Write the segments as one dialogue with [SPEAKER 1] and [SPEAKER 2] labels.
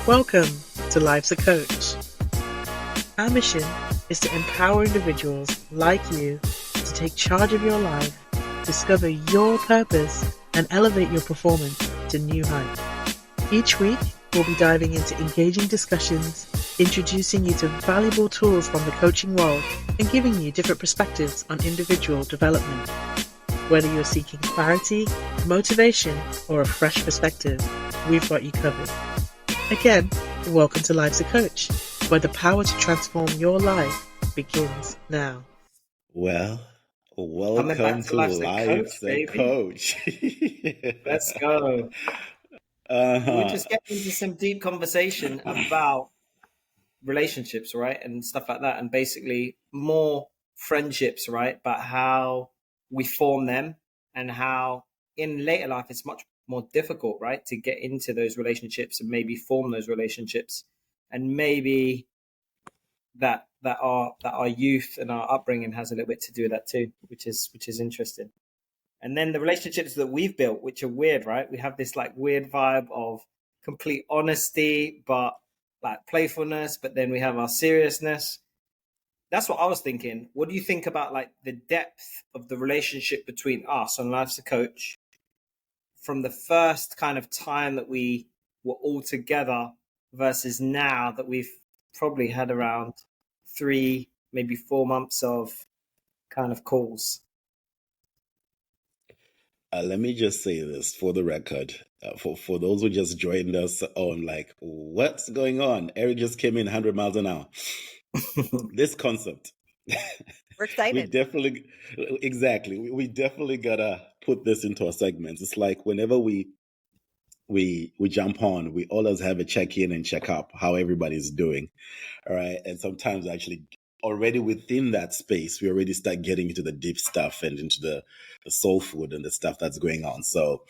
[SPEAKER 1] Welcome to Life's a Coach. Our mission is to empower individuals like you to take charge of your life, discover your purpose, and elevate your performance to new heights. Each week, we'll be diving into engaging discussions, introducing you to valuable tools from the coaching world, and giving you different perspectives on individual development. Whether you're seeking clarity, motivation, or a fresh perspective, we've got you covered. Again, welcome to Life's a Coach, where the power to transform your life begins now.
[SPEAKER 2] Well,
[SPEAKER 3] Coming back
[SPEAKER 2] welcome
[SPEAKER 3] to
[SPEAKER 2] to
[SPEAKER 3] Life's a
[SPEAKER 2] Life's
[SPEAKER 3] Coach,
[SPEAKER 2] a
[SPEAKER 3] baby.
[SPEAKER 2] Coach.
[SPEAKER 3] Let's go. We're just getting into some deep conversation about relationships, right? And stuff like that. And basically more friendships, right? But how we form them and how in later life it's much more difficult, right? To get into those relationships and maybe form those relationships. And maybe that our youth and our upbringing has a little bit to do with that too, which is interesting. And then the relationships that we've built, which are weird, right? We have this like weird vibe of complete honesty, but like playfulness, but then we have our seriousness. That's what I was thinking. What do you think about like the depth of the relationship between us and Life's a Coach from the first kind of time that we were all together versus now that we've probably had around 3, maybe 4 months of kind of calls?
[SPEAKER 2] Let me just say this for the record. For those who just joined us on like, what's going on? Eric just came in 100 miles an hour. This concept.
[SPEAKER 4] We're excited.
[SPEAKER 2] We definitely gotta put this into our segments. It's like whenever we jump on, we always have a check-in and check-up how everybody's doing. All right. And sometimes actually already within that space, we already start getting into the deep stuff and into the soul food and the stuff that's going on. So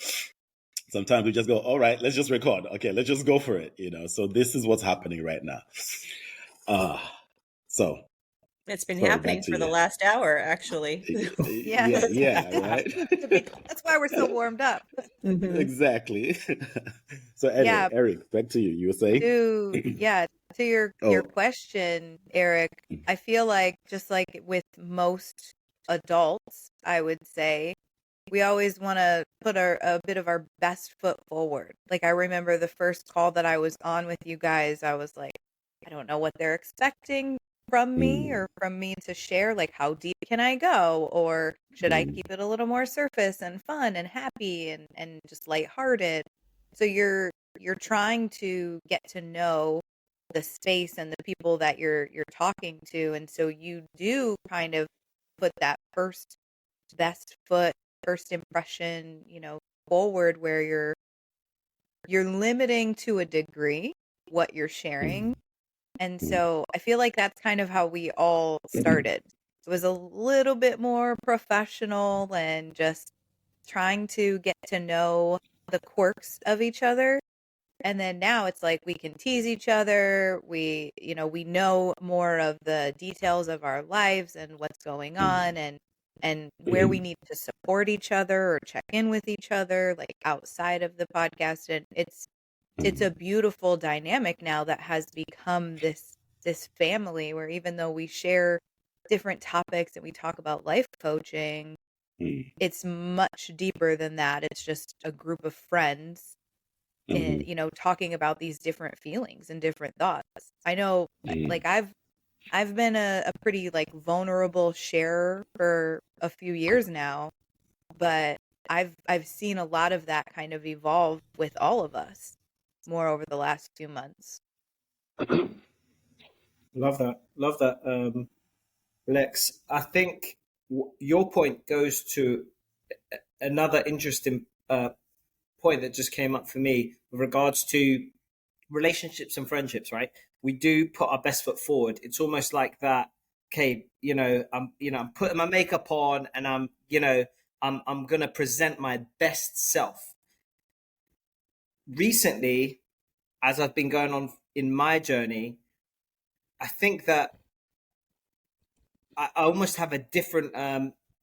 [SPEAKER 2] sometimes we just go, all right, let's just record. Okay, let's just go for it. So this is what's happening right now. So
[SPEAKER 4] it's been happening for the last hour, actually.
[SPEAKER 2] Yeah, right.
[SPEAKER 4] That's why we're so warmed up.
[SPEAKER 2] Exactly. So Eric, back to you. You were saying?
[SPEAKER 4] To your question, Eric, I feel like just like with most adults, I would say, we always want to put a bit of our best foot forward. Like I remember the first call that I was on with you guys, I was like, I don't know what they're expecting from me or from me to share. Like, how deep can I go? Or should I keep it a little more surface and fun and happy and just lighthearted? So you're trying to get to know the space and the people that you're talking to, and so you do kind of put that first best foot, first impression, forward, where you're limiting to a degree what you're sharing. And so I feel like that's kind of how we all started. It was a little bit more professional and just trying to get to know the quirks of each other. And then now it's like we can tease each other. We know more of the details of our lives and what's going on and where we need to support each other or check in with each other, like outside of the podcast. And it's a beautiful dynamic now that has become this family where even though we share different topics and we talk about life coaching, it's much deeper than that. It's just a group of friends and talking about these different feelings and different thoughts. I know like I've been a pretty like vulnerable sharer for a few years now, but I've seen a lot of that kind of evolve with all of us more over the last few months.
[SPEAKER 3] Love that. Lex, I think your point goes to another interesting point that just came up for me with regards to relationships and friendships, right? We do put our best foot forward. It's almost like that, okay, I'm putting my makeup on and I'm going to present my best self. Recently, as I've been going on in my journey, I think that I almost have a different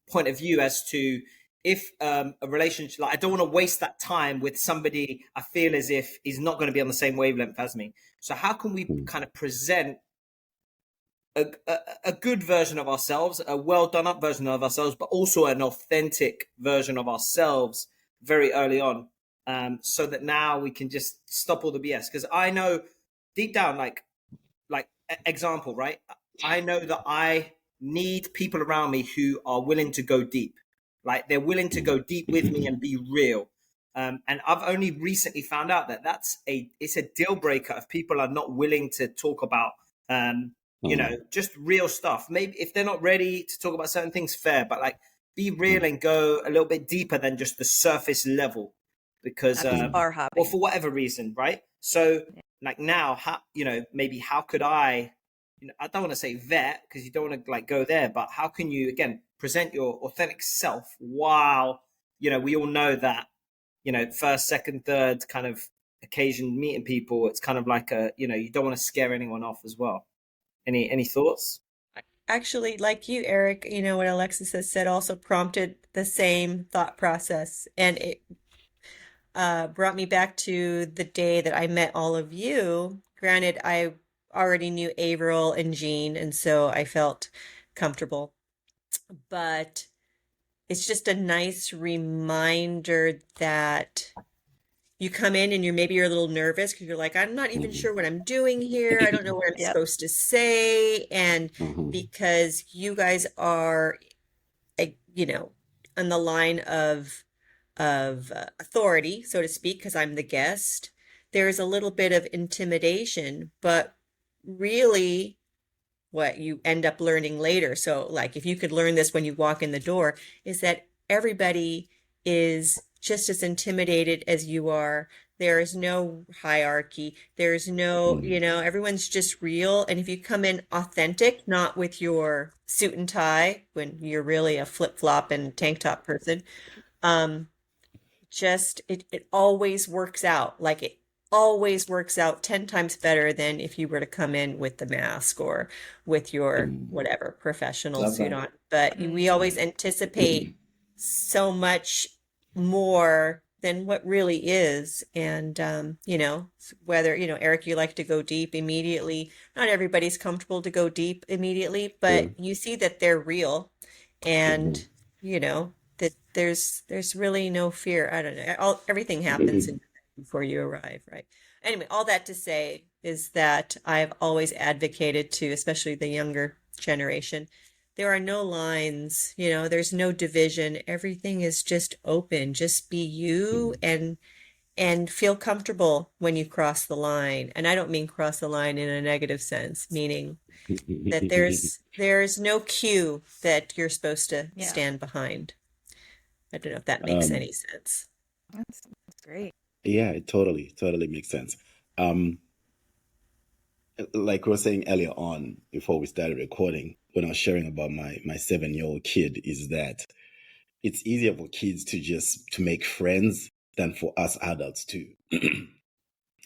[SPEAKER 3] point of view as to if a relationship, like I don't want to waste that time with somebody I feel as if is not going to be on the same wavelength as me. So how can we kind of present a good version of ourselves, a well done up version of ourselves, but also an authentic version of ourselves very early on, so that now we can just stop all the BS? Because I know deep down, like example, right? I know that I need people around me who are willing to go deep. Like they're willing to go deep with me and be real. And I've only recently found out that it's a deal breaker if people are not willing to talk about, just real stuff. Maybe if they're not ready to talk about certain things, fair, but like be real and go a little bit deeper than just the surface level, because,
[SPEAKER 4] bar hopping,
[SPEAKER 3] well, for whatever reason, right? So like now, maybe how could I don't want to say vet because you don't want to like go there, but how can you again present your authentic self while we all know that first, second, third kind of occasion meeting people, it's kind of like you don't want to scare anyone off as well. Any thoughts?
[SPEAKER 5] Actually, like you, Eric, what Alexis has said also prompted the same thought process, and it brought me back to the day that I met all of you. Granted, I already knew Averill and Jean, and so I felt comfortable. But it's just a nice reminder that you come in and you're a little nervous because you're like, I'm not even sure what I'm doing here. I don't know what I'm supposed to say. And because you guys are, on the line of authority, so to speak, because I'm the guest, there's a little bit of intimidation, but really what you end up learning later. So like if you could learn this when you walk in the door, is that everybody is just as intimidated as you are. There is no hierarchy. There's no, everyone's just real. And if you come in authentic, not with your suit and tie when you're really a flip-flop and tank top person, it always works out. Like it always works out 10 times better than if you were to come in with the mask or with your whatever professional suit on. But we always anticipate so much more than what really is. And, whether, Eric, you like to go deep immediately. Not everybody's comfortable to go deep immediately, but you see that they're real and, that there's really no fear. I don't know. Everything happens before you arrive, right? Anyway, all that to say is that I've always advocated to, especially the younger generation, there are no lines, there's no division. Everything is just open. Just be you and feel comfortable when you cross the line. And I don't mean cross the line in a negative sense, meaning that there's no cue that you're supposed to stand behind. I don't know if that makes any sense.
[SPEAKER 4] That's great.
[SPEAKER 2] Yeah, it totally makes sense. Like we were saying earlier on before we started recording, when I was sharing about my 7-year-old kid, is that it's easier for kids to make friends than for us adults to,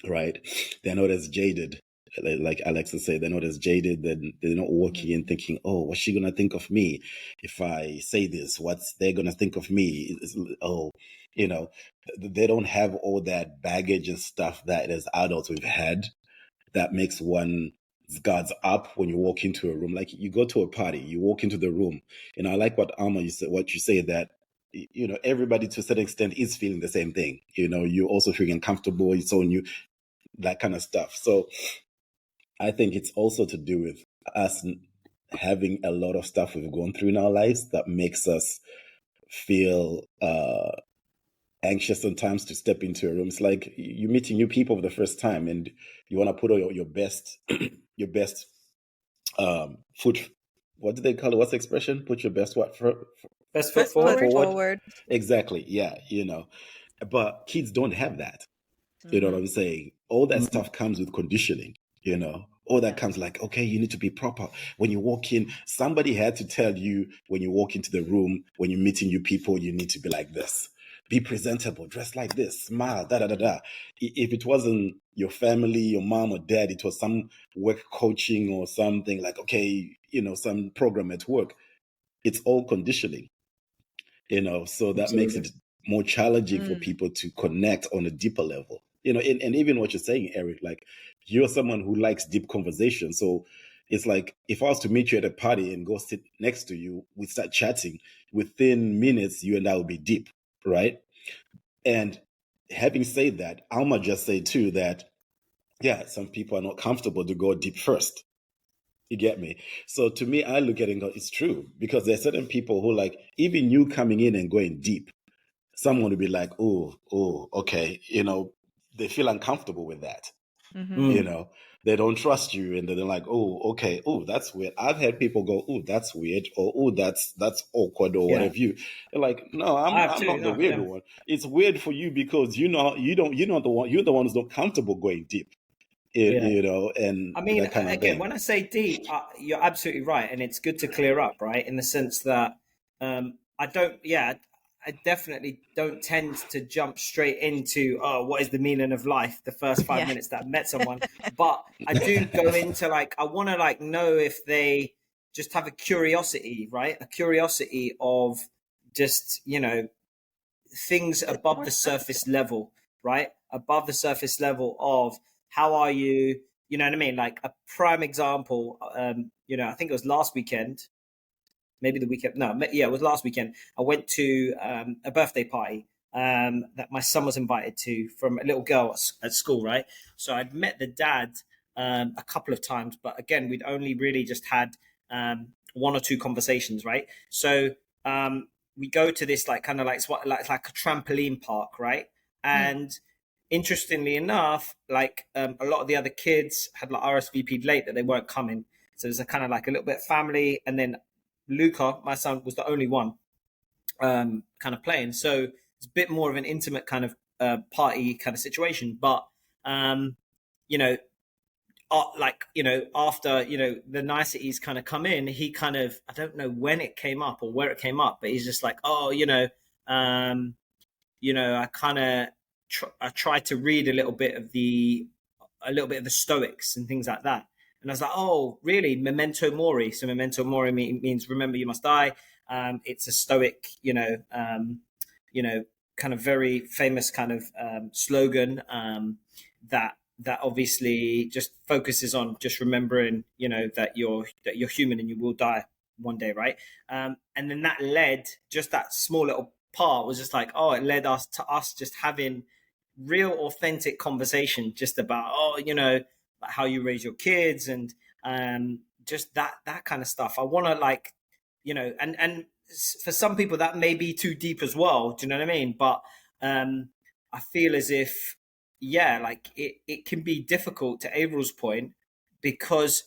[SPEAKER 2] right? They're not as jaded. Like Alexa said, they're not as jaded. They're not walking in thinking, oh, what's she going to think of me if I say this? What's they're going to think of me? They don't have all that baggage and stuff that as adults we've had that makes one's guards up when you walk into a room. Like you go to a party, you walk into the room. I like what Alma, you say that, everybody to a certain extent is feeling the same thing. You're also feeling uncomfortable. It's so new, that kind of stuff. So I think it's also to do with us having a lot of stuff we've gone through in our lives that makes us feel anxious sometimes to step into a room. It's like you're meeting new people for the first time and you want to put on your best, your best foot. What do they call it? What's the expression? Put your best
[SPEAKER 3] best foot forward.
[SPEAKER 2] Exactly. Yeah. But kids don't have that. You know what I'm saying? All that stuff comes with conditioning, all that comes like, okay, you need to be proper. When you walk in, somebody had to tell you when you walk into the room, when you're meeting new people, you need to be like this, be presentable, dress like this, smile, da. If it wasn't your family, your mom or dad, it was some work coaching or something like, okay, some program at work. It's all conditioning. So that makes it more challenging for people to connect on a deeper level. And even what you're saying, Eric, like you're someone who likes deep conversation. So it's like if I was to meet you at a party and go sit next to you, we start chatting, within minutes, you and I will be deep, right? And having said that, Alma just say too that, yeah, some people are not comfortable to go deep first. You get me? So to me, I look at it and go, it's true, because there are certain people who, like, even you coming in and going deep, someone would be like, oh, okay. They feel uncomfortable with that. They don't trust you, and they're like, oh, okay, oh, that's weird. I've had people go, oh, that's weird, or oh, that's awkward, or whatever. They're like, no, I'm not the weird one. It's weird for you because you're the one who's not comfortable going deep. And
[SPEAKER 3] I mean,
[SPEAKER 2] that kind of
[SPEAKER 3] again,
[SPEAKER 2] thing.
[SPEAKER 3] when I say deep, you're absolutely right, and it's good to clear up, right? In the sense that I definitely don't tend to jump straight into, what is the meaning of life the first 5 minutes that I've met someone. But I do go into, like, I want to, like, know if they just have a curiosity, right? A curiosity of just, things above the surface level, right? Above the surface level of how are you, you know what I mean? Like a prime example, I think it was last weekend, maybe the weekend. No, yeah, it was last weekend. I went to a birthday party that my son was invited to from a little girl at school, right? So I'd met the dad a couple of times, but again, we'd only really just had one or two conversations, right? So we go to this like kind of like a trampoline park, right? And interestingly enough, like a lot of the other kids had like RSVP'd late that they weren't coming. So there's a kind of like a little bit of family, and then Luca, my son, was the only one kind of playing. So it's a bit more of an intimate kind of party kind of situation. But after the niceties kind of come in, he kind of, I don't know when it came up or where it came up, but he's just like, I kind of I tried to read a little bit of the Stoics and things like that. And I was like, oh, really? Memento mori. So memento mori means remember you must die. It's a Stoic, kind of very famous kind of slogan that obviously just focuses on just remembering, that you're human and you will die one day, right? And then that led, just that small little part was just like, it led us to us just having real authentic conversation just about, like how you raise your kids and just that kind of stuff. I want to like, and for some people that may be too deep as well. Do you know what I mean? But I feel as if, like it can be difficult, to Avril's point, because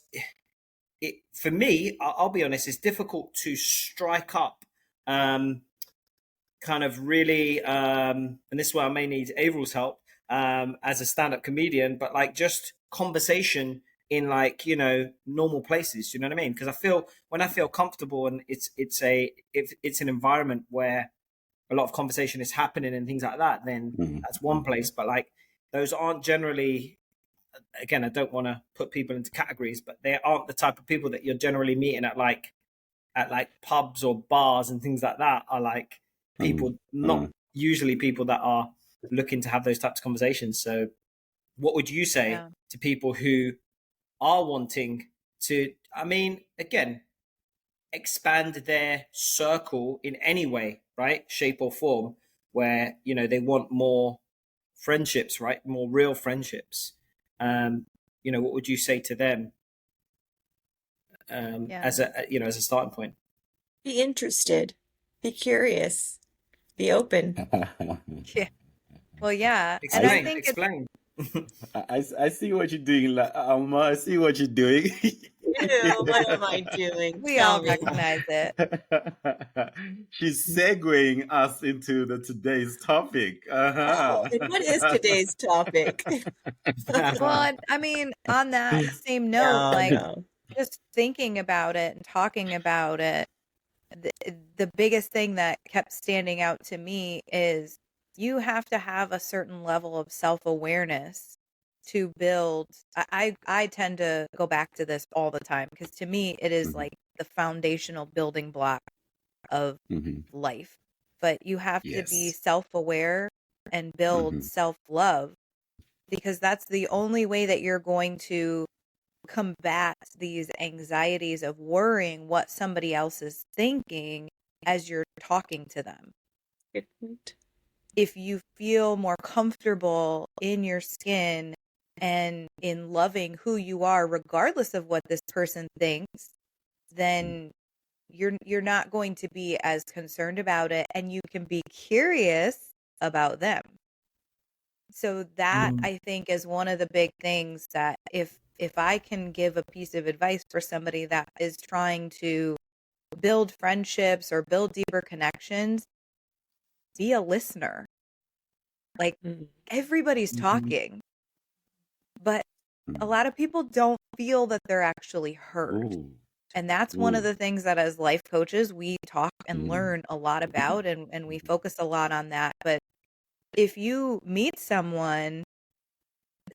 [SPEAKER 3] for me, I'll be honest, it's difficult to strike up kind of really, and this is where I may need Avril's help as a stand-up comedian, but like just conversation in like, normal places. You know what I mean? Because when I feel comfortable and it's an environment where a lot of conversation is happening and things like that, then that's one place. But like those aren't generally, again, I don't want to put people into categories, but they aren't the type of people that you're generally meeting at like pubs or bars and things like that. Are like people, not usually people that are looking to have those types of conversations. So what would you say to people who are wanting to, again, expand their circle in any way, right? Shape or form, where, they want more friendships, right? More real friendships. What would you say to them as a starting point?
[SPEAKER 5] Be interested, be curious, be open.
[SPEAKER 4] Yeah. Well, yeah.
[SPEAKER 3] Explain, and I think explain.
[SPEAKER 2] I see what you're doing, Alma. I see what you're doing.
[SPEAKER 5] What am I doing?
[SPEAKER 4] We all recognize it.
[SPEAKER 2] She's segueing us into today's topic.
[SPEAKER 5] Oh, and what is today's topic?
[SPEAKER 4] Well, on that same note, just thinking about it and talking about it, the biggest thing that kept standing out to me is you have to have a certain level of self-awareness to build. I tend to go back to this all the time because to me it is like the foundational building block of life, but you have to be
[SPEAKER 2] Yes.
[SPEAKER 4] self-aware and build
[SPEAKER 2] Mm-hmm.
[SPEAKER 4] self-love, because that's the only way that you're going to combat these anxieties of worrying what somebody else is thinking as you're talking to them.
[SPEAKER 5] Good point.
[SPEAKER 4] If you feel more comfortable in your skin and in loving who you are, regardless of what this person thinks, then you're not going to be as concerned about it, and you can be curious about them. So that, I think, is one of the big things that if I can give a piece of advice for somebody that is trying to build friendships or build deeper connections, be a listener. Like, everybody's talking, but a lot of people don't feel that they're actually heard.
[SPEAKER 2] Ooh.
[SPEAKER 4] And that's one of the things that as life coaches, we talk and learn a lot about, and we focus a lot on that. But if you meet someone,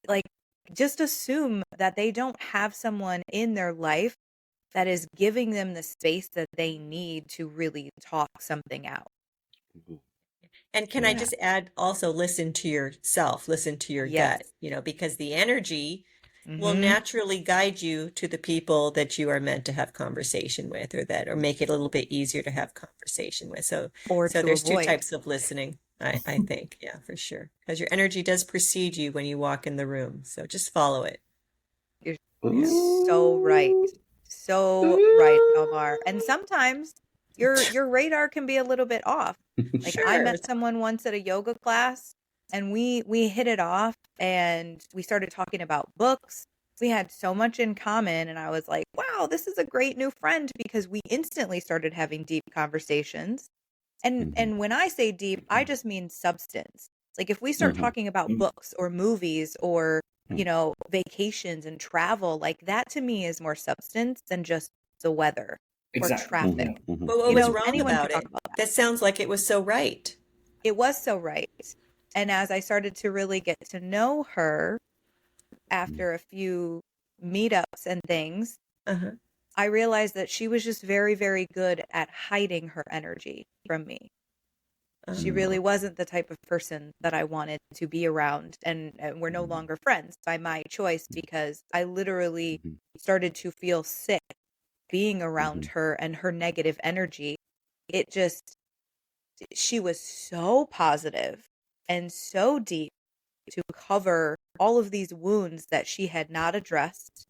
[SPEAKER 4] like, just assume that they don't have someone in their life that is giving them the space that they need to really talk something out.
[SPEAKER 5] And can I just add, also listen to yourself, listen to your gut, because the energy will naturally guide you to the people that you are meant to have conversation with, or make it a little bit easier to have conversation with. So there's two types of listening, I think. Yeah, for sure. Because your energy does precede you when you walk in the room. So just follow it.
[SPEAKER 4] You're so right. So right, Omar. And sometimes your radar can be a little bit off. Like, I met someone once at a yoga class, and we hit it off, and we started talking about books. We had so much in common, and I was like, wow, this is a great new friend, because we instantly started having deep conversations. And when I say deep, I just mean substance. Like, if we start talking about books or movies or, vacations and travel, like, that to me is more substance than just the weather or traffic.
[SPEAKER 5] But what was wrong about it? That sounds like it was so right.
[SPEAKER 4] It was so right. And as I started to really get to know her after a few meetups and things, I realized that she was just very, very good at hiding her energy from me. She really wasn't the type of person that I wanted to be around. And we're no longer friends by my choice, because I literally started to feel sick being around her and her negative energy. She was so positive and so deep to cover all of these wounds that she had not addressed,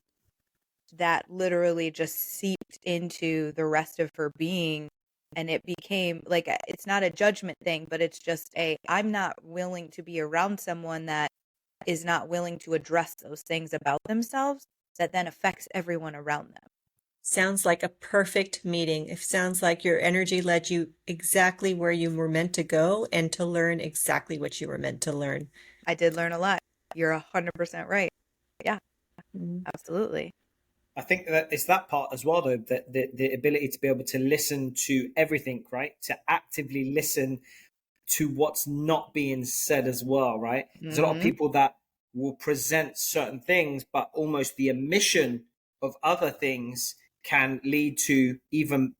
[SPEAKER 4] that literally just seeped into the rest of her being. And it became like, it's not a judgment thing, but it's just I'm not willing to be around someone that is not willing to address those things about themselves that then affects everyone around them.
[SPEAKER 5] Sounds like a perfect meeting. It sounds like your energy led you exactly where you were meant to go and to learn exactly what you were meant to learn.
[SPEAKER 4] I did learn a lot. You're 100% right. Yeah, absolutely.
[SPEAKER 3] I think that it's that part as well, though, that the ability to be able to listen to everything, right? To actively listen to what's not being said as well, right? There's a lot of people that will present certain things, but almost the omission of other things can lead to even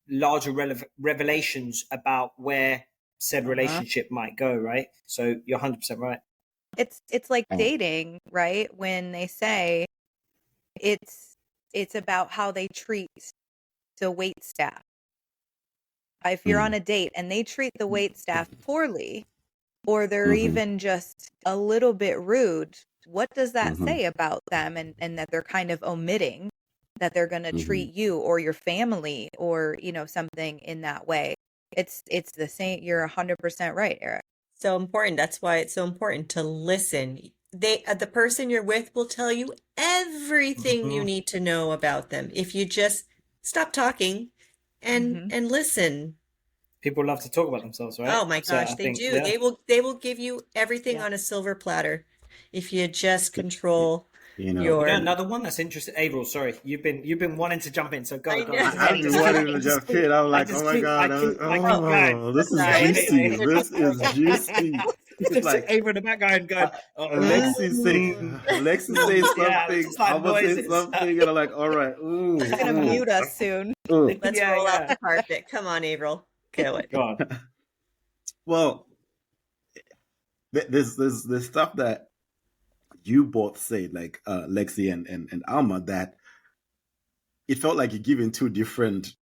[SPEAKER 3] larger revelations about where said relationship might go, right? So you're 100% right.
[SPEAKER 4] It's like dating, right? When they say it's about how they treat the wait staff. If you're on a date and they treat the wait staff poorly, or they're even just a little bit rude, what does that say about them? And that they're kind of omitting that they're going to treat you or your family or, something in that way. It's the same. You're 100% right, Eric.
[SPEAKER 5] So important. That's why it's so important to listen. The person you're with will tell you everything you need to know about them if you just stop talking and listen.
[SPEAKER 3] People love to talk about themselves, right?
[SPEAKER 5] Oh my gosh, they do. Yeah. They will give you everything on a silver platter if you just control your.
[SPEAKER 3] Another one that's interesting. April, sorry, you've been wanting to jump in, so go.
[SPEAKER 2] I've been wanting to jump in. I'm like, oh my god, this is juicy. This is juicy.
[SPEAKER 3] It's like April in the background going.
[SPEAKER 2] Alexis say something. I'm gonna say something, and I'm like, all right.
[SPEAKER 4] He's gonna mute us soon.
[SPEAKER 5] Let's roll out the carpet. Come on, April. Go it.
[SPEAKER 3] Go on.
[SPEAKER 2] Well, there's stuff that you both said, like Lexi and Alma, that it felt like you're giving two different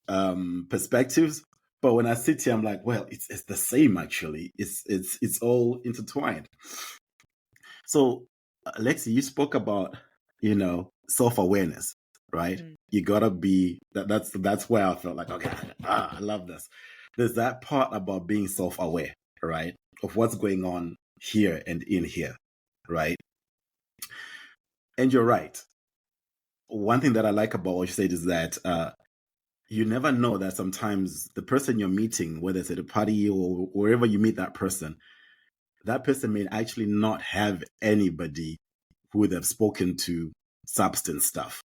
[SPEAKER 2] perspectives. But when I sit here, I'm like, well, it's the same actually. It's all intertwined. So, Lexi, you spoke about self-awareness, right? You gotta be that's where I felt like, okay, I love this. There's that part about being self-aware, right, of what's going on here and in here, right? And you're right. One thing that I like about what you said is that you never know that sometimes the person you're meeting, whether it's at a party or wherever you meet that person may actually not have anybody who they've spoken to substance stuff.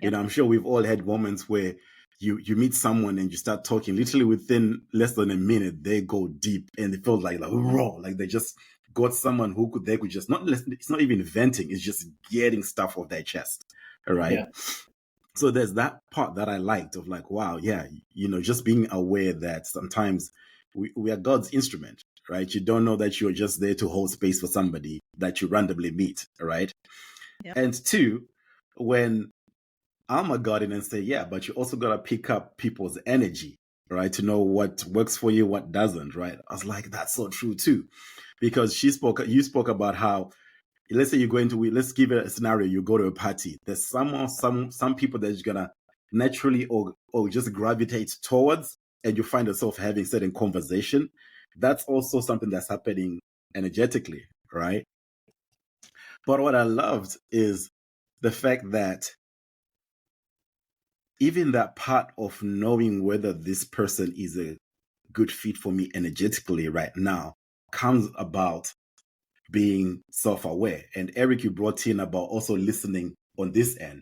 [SPEAKER 2] Yep. I'm sure we've all had moments where you meet someone and you start talking, literally within less than a minute, they go deep and it feels like raw, like they just got someone they could just it's not even venting, it's just getting stuff off their chest. All right. Yeah. So there's that part that I liked of like, wow, yeah, just being aware that sometimes we are God's instrument, right? You don't know that you're just there to hold space for somebody that you randomly meet, right? Yep. And two, when Alma got in and say, yeah, but you also got to pick up people's energy, right? To know what works for you, what doesn't, right? I was like, that's so true too. Because you spoke about how, let's say you go let's give it a scenario, you go to a party. There's some people that you're going to naturally or just gravitate towards, and you find yourself having certain conversation. That's also something that's happening energetically, right? But what I loved is the fact that even that part of knowing whether this person is a good fit for me energetically right now comes about being self-aware. And Eric, you brought in about also listening on this end.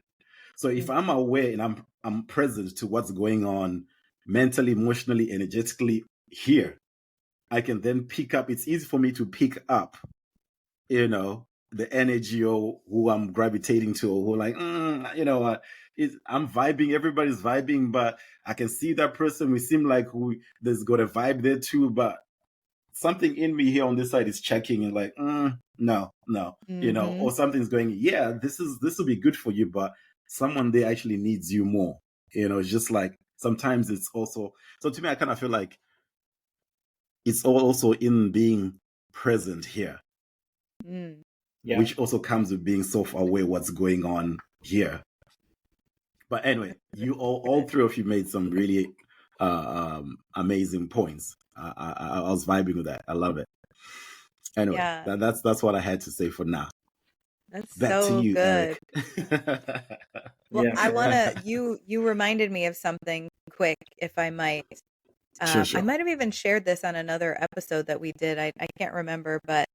[SPEAKER 2] So if I'm aware and I'm present to what's going on mentally, emotionally, energetically here, I can then pick up. It's easy for me to pick up, the energy or who I'm gravitating to, or who like, I'm vibing, everybody's vibing, but I can see that person. We seem like there's got a vibe there too, but something in me here on this side is checking and like, no, or something's going, yeah, this will be good for you, but someone there actually needs you more. It's just like, sometimes it's also, so to me, I kind of feel like it's also in being present here. Yeah. Which also comes with being self-aware what's going on here. But anyway, you all three of you made some really amazing points. I was vibing with that. I love it. Anyway, yeah. That's what I had to say for now.
[SPEAKER 4] That's
[SPEAKER 2] back
[SPEAKER 4] so
[SPEAKER 2] to you,
[SPEAKER 4] good.
[SPEAKER 2] Eric.
[SPEAKER 4] Well, yeah. I want to, you reminded me of something quick, if I might. Sure. I might have even shared this on another episode that we did. I can't remember, but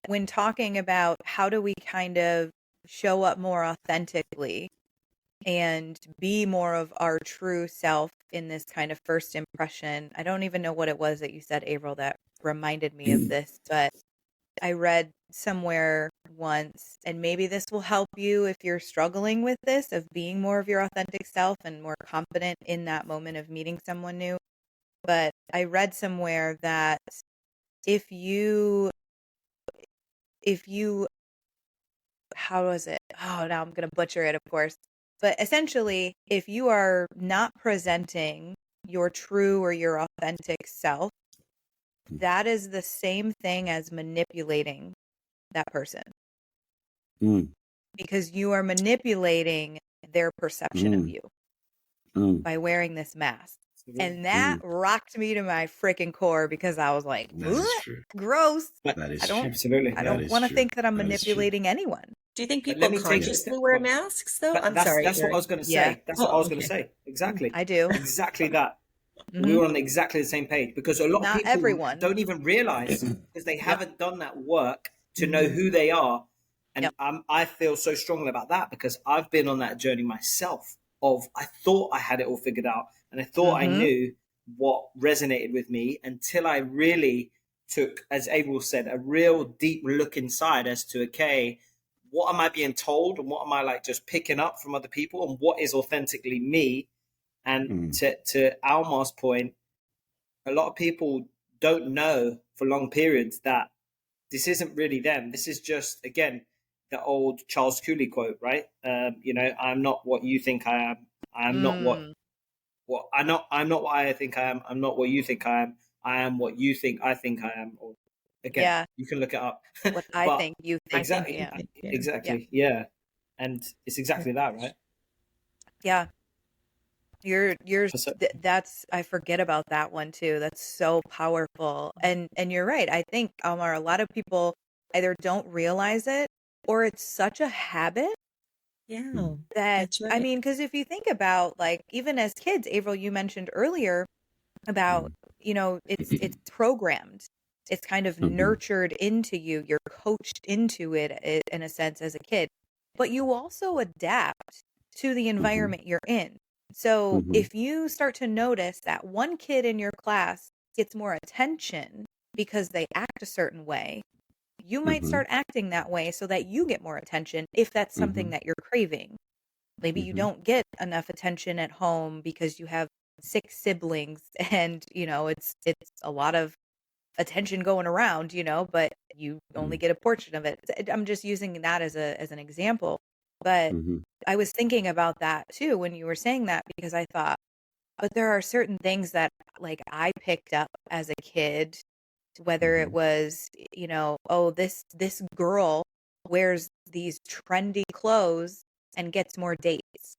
[SPEAKER 4] when talking about how do we kind of show up more authentically and be more of our true self in this kind of first impression, I don't even know what it was that you said, Avril, that reminded me of this, but I read somewhere once, and maybe this will help you if you're struggling with this, of being more of your authentic self and more confident in that moment of meeting someone new. But I read somewhere that if you, how was it? Oh, now I'm going to butcher it, of course. But essentially, if you are not presenting your true or your authentic self, that is the same thing as manipulating that person. Because you are manipulating their perception of you by wearing this mask. And that rocked me to my freaking core, because I was like, gross.
[SPEAKER 3] But I don't
[SPEAKER 4] want to think that I'm manipulating anyone.
[SPEAKER 5] Do you think people consciously wear masks, though? I'm sorry.
[SPEAKER 3] That's what I was going to say. Yeah. That's what I was going to say. Exactly.
[SPEAKER 4] I do.
[SPEAKER 3] Exactly that. We were on exactly the same page, because a lot of people don't even realize, because they haven't done that work to know who they are. And I feel so strongly about that, because I've been on that journey myself of, I thought I had it all figured out, and I thought I knew what resonated with me, until I really took, as Abel said, a real deep look inside as to, okay, what am I being told, and what am I like just picking up from other people, and what is authentically me? And to Alma's point, a lot of people don't know for long periods that this isn't really them. This is just, again, the old Charles Cooley quote, right? I'm not what you think I am. I am not what I'm not what I think I am. I'm not what you think I am. I am what you think I am. Or again, you can look it up.
[SPEAKER 4] What I think you think.
[SPEAKER 3] Exactly. Exactly. Yeah. And it's exactly that, right?
[SPEAKER 4] Yeah. That's, I forget about that one too. That's so powerful. And you're right. I think, Omar, a lot of people either don't realize it, or it's such a habit.
[SPEAKER 5] Yeah,
[SPEAKER 4] that's right. I mean, because if you think about, like, even as kids, Avril, you mentioned earlier about, it's programmed. It's kind of nurtured into you. You're coached into it in a sense as a kid, but you also adapt to the environment you're in. So if you start to notice that one kid in your class gets more attention because they act a certain way, you might start acting that way so that you get more attention if that's something that you're craving. Maybe you don't get enough attention at home because you have 6 siblings and, it's a lot of attention going around, but you only get a portion of it. I'm just using that as an example. But I was thinking about that too when you were saying that, because I thought, but there are certain things that, like, I picked up as a kid, whether it was, oh, this girl wears these trendy clothes and gets more dates.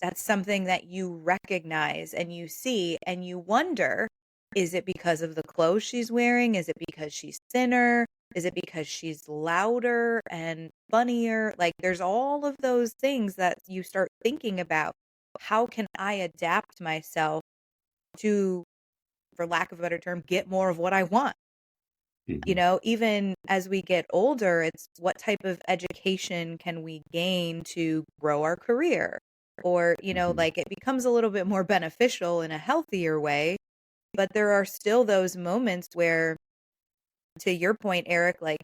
[SPEAKER 4] That's something that you recognize and you see and you wonder, is it because of the clothes she's wearing? Is it because she's thinner? Is it because she's louder and funnier? Like, there's all of those things that you start thinking about. How can I adapt myself to, for lack of a better term, get more of what I want? Even as we get older, it's what type of education can we gain to grow our career? Or, like, it becomes a little bit more beneficial in a healthier way. But there are still those moments where, to your point, Eric, like,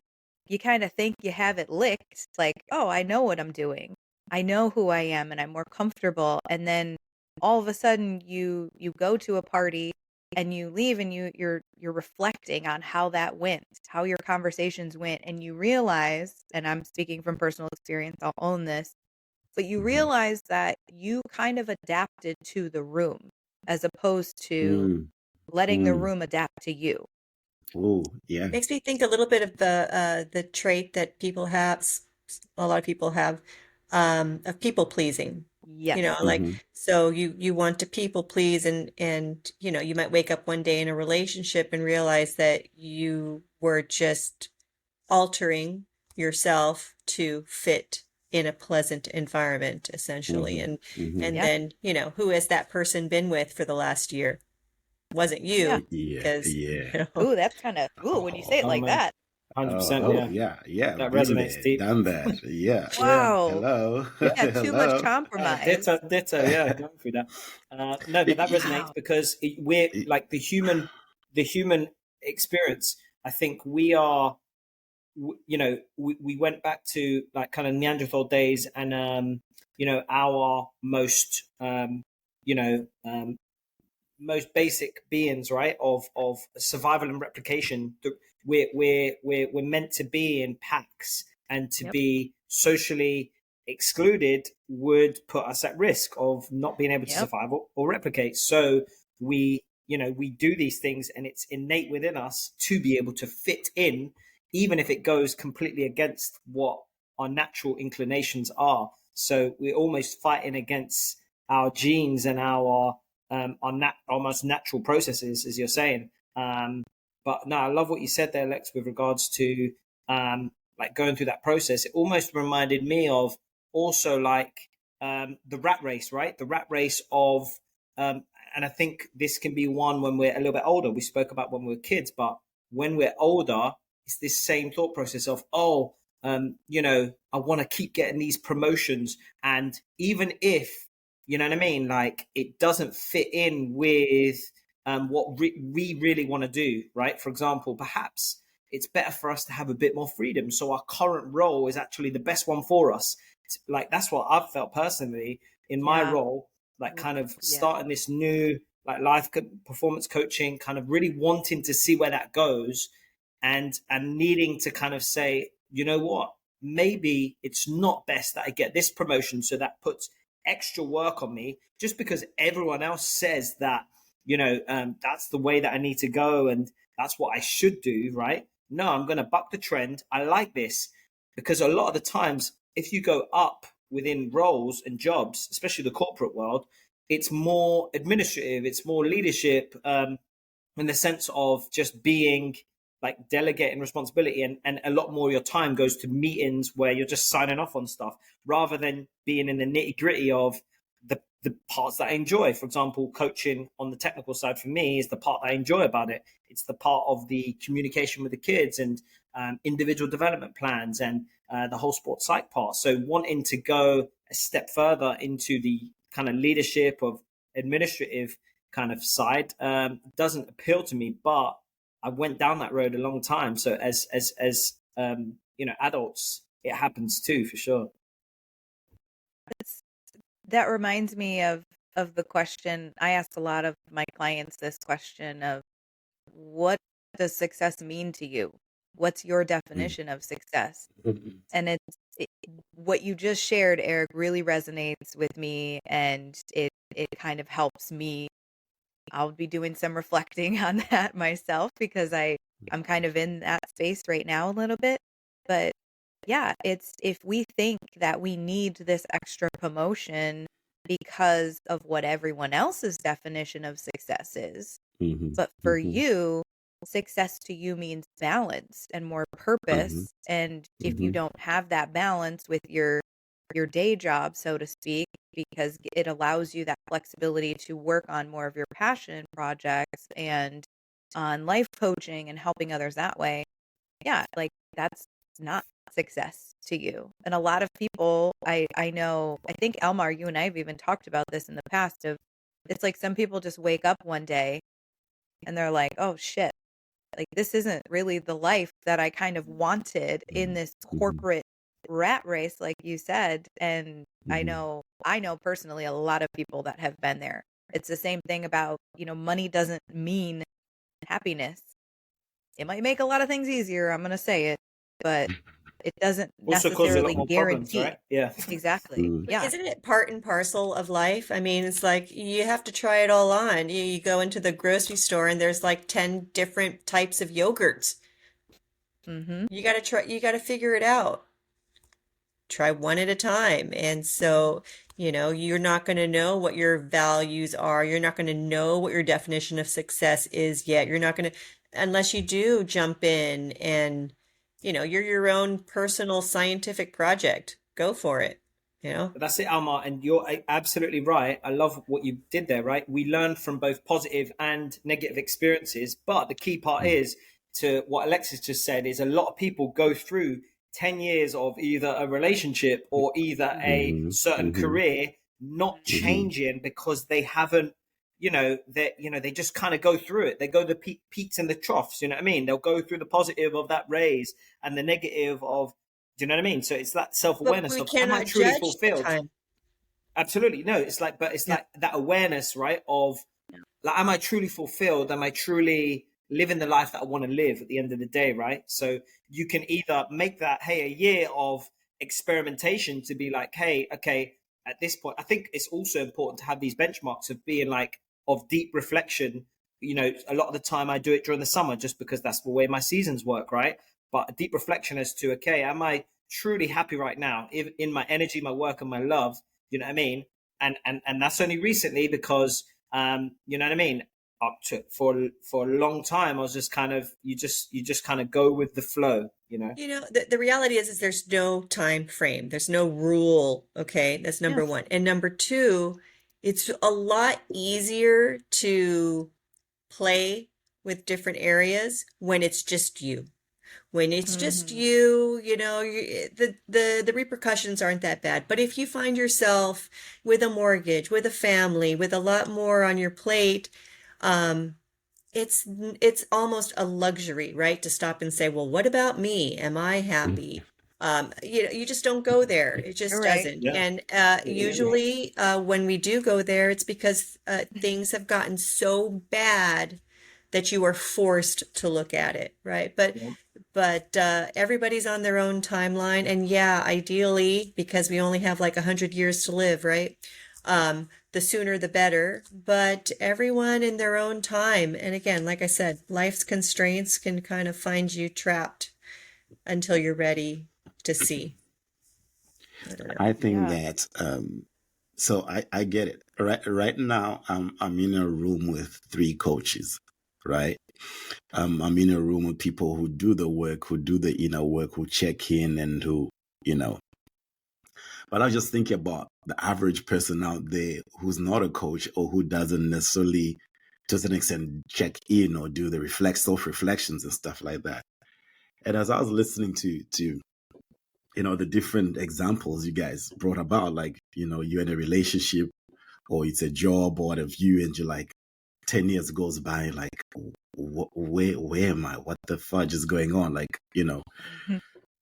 [SPEAKER 4] you kind of think you have it licked. Like, oh, I know what I'm doing. I know who I am and I'm more comfortable. And then all of a sudden you go to a party and you leave and you're reflecting on how that went, how your conversations went, and you realize, and I'm speaking from personal experience, I'll own this, but you realize that you kind of adapted to the room as opposed to letting the room adapt to you.
[SPEAKER 2] Oh, yeah.
[SPEAKER 5] Makes me think a little bit of the trait that people have, a lot of people have, of people pleasing.
[SPEAKER 4] Yes.
[SPEAKER 5] Like, so you want to people please, and you might wake up one day in a relationship and realize that you were just altering yourself to fit in a pleasant environment, essentially. And then, who has that person been with for the last year? Wasn't you? Because,
[SPEAKER 4] ooh, that's kind of, when you say it like that.
[SPEAKER 3] 100%.
[SPEAKER 2] Yeah.
[SPEAKER 3] That resonates deep.
[SPEAKER 2] Done that. Yeah.
[SPEAKER 4] Wow.
[SPEAKER 2] Hello.
[SPEAKER 4] Yeah, too much compromise.
[SPEAKER 3] Ditto. Yeah, going through that. No, but that resonates because we're like the human experience. I think we are. We went back to, like, kind of Neanderthal days, and our most most basic beings, right, of survival and replication. We're meant to be in packs, and to be socially excluded would put us at risk of not being able to survive or replicate. So we do these things, and it's innate within us to be able to fit in, even if it goes completely against what our natural inclinations are. So we're almost fighting against our genes and our almost natural processes, as you're saying. But no, I love what you said there, Lex, with regards to like going through that process. It almost reminded me of also, like, the rat race, right? The rat race of, and I think this can be one when we're a little bit older. We spoke about when we were kids, but when we're older, it's this same thought process of, I want to keep getting these promotions. And even if, you know what I mean, like, it doesn't fit in with what we really want to do, right? For example, perhaps it's better for us to have a bit more freedom. So our current role is actually the best one for us. Like, that's what I've felt personally in my role, like, kind of starting this new like performance coaching, kind of really wanting to see where that goes, and needing to kind of say, you know what, maybe it's not best that I get this promotion, so that puts extra work on me just because everyone else says that, that's the way that I need to go and that's what I should do, right? No, I'm going to buck the trend. I like this because a lot of the times, if you go up within roles and jobs, especially the corporate world, it's more administrative, it's more leadership, in the sense of just being like delegating responsibility, and a lot more of your time goes to meetings where you're just signing off on stuff rather than being in the nitty gritty of the parts that I enjoy. For example, coaching on the technical side for me is the part that I enjoy about it. It's the part of the communication with the kids and individual development plans and the whole sports psych part. So wanting to go a step further into the kind of leadership of administrative kind of side doesn't appeal to me, but I went down that road a long time. So as adults, it happens too, for sure.
[SPEAKER 4] That reminds me of the question. I ask a lot of my clients this question of, what does success mean to you? What's your definition of success? And what you just shared, Eric, really resonates with me, and it kind of helps me. I'll be doing some reflecting on that myself because I'm kind of in that space right now a little bit. But yeah, it's if we think that we need this extra promotion because of what everyone else's definition of success is, but for you, success to you means balance and more purpose. And if you don't have that balance with your day job, so to speak, because it allows you that flexibility to work on more of your passion projects and on life coaching and helping others that way. Yeah, like that's not success to you. And a lot of people, I know, I think Elmar, you and I have even talked about this in the past of, it's like some people just wake up one day and they're like, oh shit, like this isn't really the life that I kind of wanted in this corporate rat race, like you said. And I know personally a lot of people that have been there. It's the same thing about, money doesn't mean happiness. It might make a lot of things easier, I'm going to say it, but it doesn't necessarily guarantee.
[SPEAKER 3] Problems, right? Yeah.
[SPEAKER 4] Exactly. Yeah.
[SPEAKER 5] Isn't it part and parcel of life? I mean, it's like you have to try it all on. You go into the grocery store and there's like 10 different types of yogurts. You got to figure it out. Try one at a time. And so, you're not going to know what your values are. You're not going to know what your definition of success is yet. You're not going to, unless you do jump in and, you're your own personal scientific project. Go for it.
[SPEAKER 3] That's it, Alma. And you're absolutely right. I love what you did there, right? We learn from both positive and negative experiences. But the key part is to what Alexis just said is a lot of people go through 10 years of either a relationship or either a certain career not changing because they haven't, they just kind of go through it. They go the peaks and the troughs, you know what I mean? They'll go through the positive of that raise and the negative of, do you know what I mean? So it's that self-awareness of, am I truly fulfilled? Absolutely. No, it's like, but it's like that awareness, right? Of like, am I truly fulfilled? Am I truly living the life that I want to live at the end of the day, right? So you can either make that, hey, a year of experimentation to be like, hey, okay, at this point, I think it's also important to have these benchmarks of being like, of deep reflection. A lot of the time I do it during the summer just because that's the way my seasons work, right? But a deep reflection as to, okay, am I truly happy right now in my energy, my work, and my love? You know what I mean? And that's only recently because, you know what I mean? Up to for a long time, I was just kind of you just kind of go with the flow,
[SPEAKER 5] the reality is there's no time frame, there's no rule. Okay, that's number one. And number two, it's a lot easier to play with different areas when it's just you. When it's just you, the repercussions aren't that bad. But if you find yourself with a mortgage, with a family, with a lot more on your plate, it's almost a luxury, right? To stop and say, well, what about me? Am I happy? You just don't go there. It just
[SPEAKER 4] Right.
[SPEAKER 5] doesn't.
[SPEAKER 3] Yeah.
[SPEAKER 5] And usually when we do go there, it's because things have gotten so bad that you are forced to look at it, right? But everybody's on their own timeline, and yeah, ideally, because we only have like 100 years to live, right? The sooner the better, but everyone in their own time. And again, like I said, life's constraints can kind of find you trapped until you're ready to see. I don't know.
[SPEAKER 2] I think
[SPEAKER 4] Yeah.
[SPEAKER 2] that so I get it. Right now I'm in a room with 3 coaches, right? I'm in a room with people who do the work, who do the inner work, who check in and who, you know. But I was just thinking about the average person out there who's not a coach or who doesn't necessarily, to an extent, check in or do the self-reflections and stuff like that. And as I was listening to the different examples you guys brought about, like, you're in a relationship or it's a job or what have you, and you're like, 10 years goes by, like, where am I? What the fudge is going on? Like,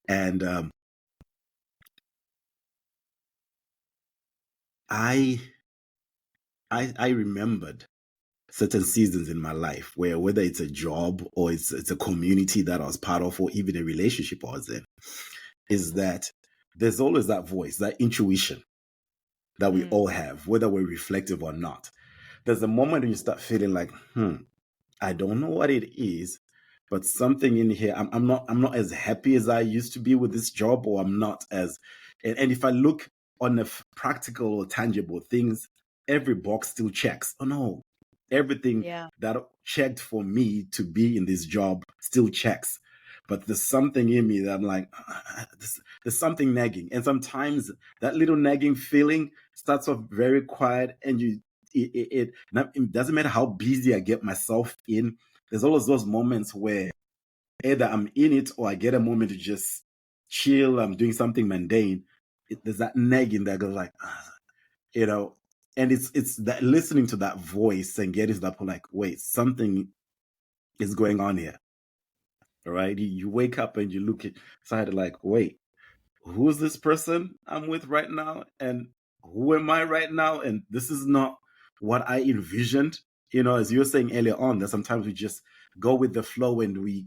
[SPEAKER 2] and I remembered certain seasons in my life where, whether it's a job or it's a community that I was part of, or even a relationship I was in, is that there's always that voice, that intuition that we all have, whether we're reflective or not. There's a moment when you start feeling like, I don't know what it is, but something in here, I'm not as happy as I used to be with this job, or I'm not as, and if I look on the practical or tangible things, every box still checks. Oh no, everything that checked for me to be in this job still checks. But there's something in me that I'm like, there's something nagging. And sometimes that little nagging feeling starts off very quiet, and it doesn't matter how busy I get myself in. There's always those moments where either I'm in it or I get a moment to just chill. I'm doing something mundane. There's that nagging that goes like, and it's that listening to that voice and getting to that point, like, wait, something is going on here. Right? You wake up and you look inside, like, wait, who's this person I'm with right now? And who am I right now? And this is not what I envisioned. As you were saying earlier on, that sometimes we just go with the flow and we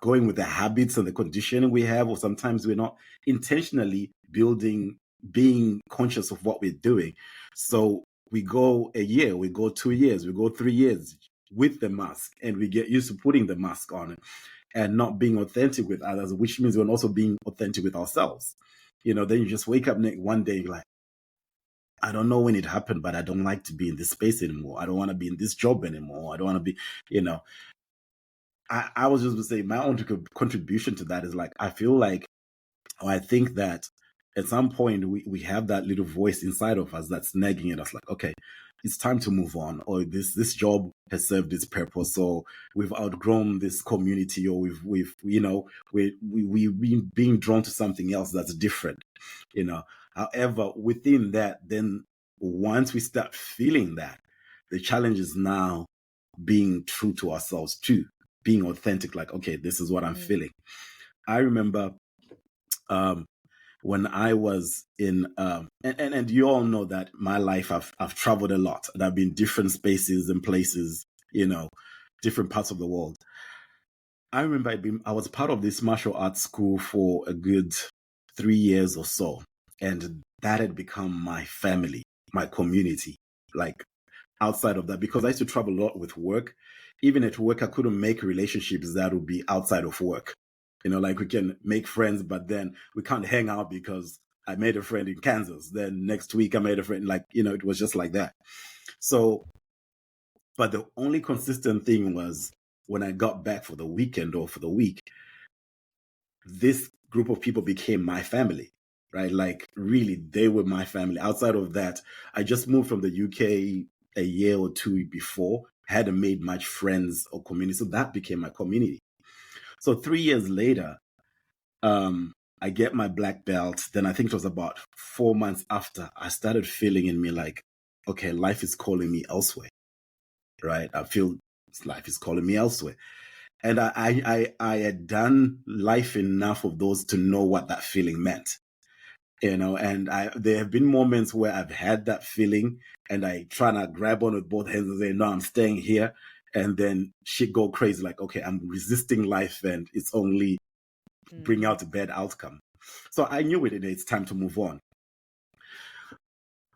[SPEAKER 2] going with the habits and the conditioning we have, or sometimes we're not intentionally being conscious of what we're doing. So we go a year, we go 2 years, we go 3 years with the mask, and we get used to putting the mask on and not being authentic with others, which means we're also being authentic with ourselves. Then you just wake up one day, you're like, I don't know when it happened, but I don't like to be in this space anymore. I don't want to be in this job anymore. I don't want to be, I was just going to say my own contribution to that is like, I feel like, or I think that at some point we have that little voice inside of us that's nagging at us, like, okay, it's time to move on, or this job has served its purpose, or we've outgrown this community, or we've being drawn to something else that's different. However, within that, then once we start feeling that, the challenge is now being true to ourselves too, being authentic, like, okay, this is what I'm feeling. I remember when I was in, and you all know that my life, I've traveled a lot, and I've been different spaces and places, different parts of the world. I remember I was part of this martial arts school for a good 3 years or so, and that had become my family, my community, like outside of that, because I used to travel a lot with work. Even at work, I couldn't make relationships that would be outside of work. Like, we can make friends, but then we can't hang out because I made a friend in Kansas. Then next week I made a friend, like, it was just like that. So, but the only consistent thing was when I got back for the weekend or for the week, this group of people became my family, right? Like, really, they were my family. Outside of that, I just moved from the UK a year or two before, hadn't made much friends or community. So that became my community. So 3 years later, I get my black belt. Then I think it was about 4 months after, I started feeling in me like, okay, life is calling me elsewhere, right? I feel life is calling me elsewhere. And I had done life enough of those to know what that feeling meant. And there have been moments where I've had that feeling and I try to grab on with both hands and say, no, I'm staying here. And then shit go crazy. Like, okay, I'm resisting life and it's only bring out a bad outcome. So I knew it's time to move on.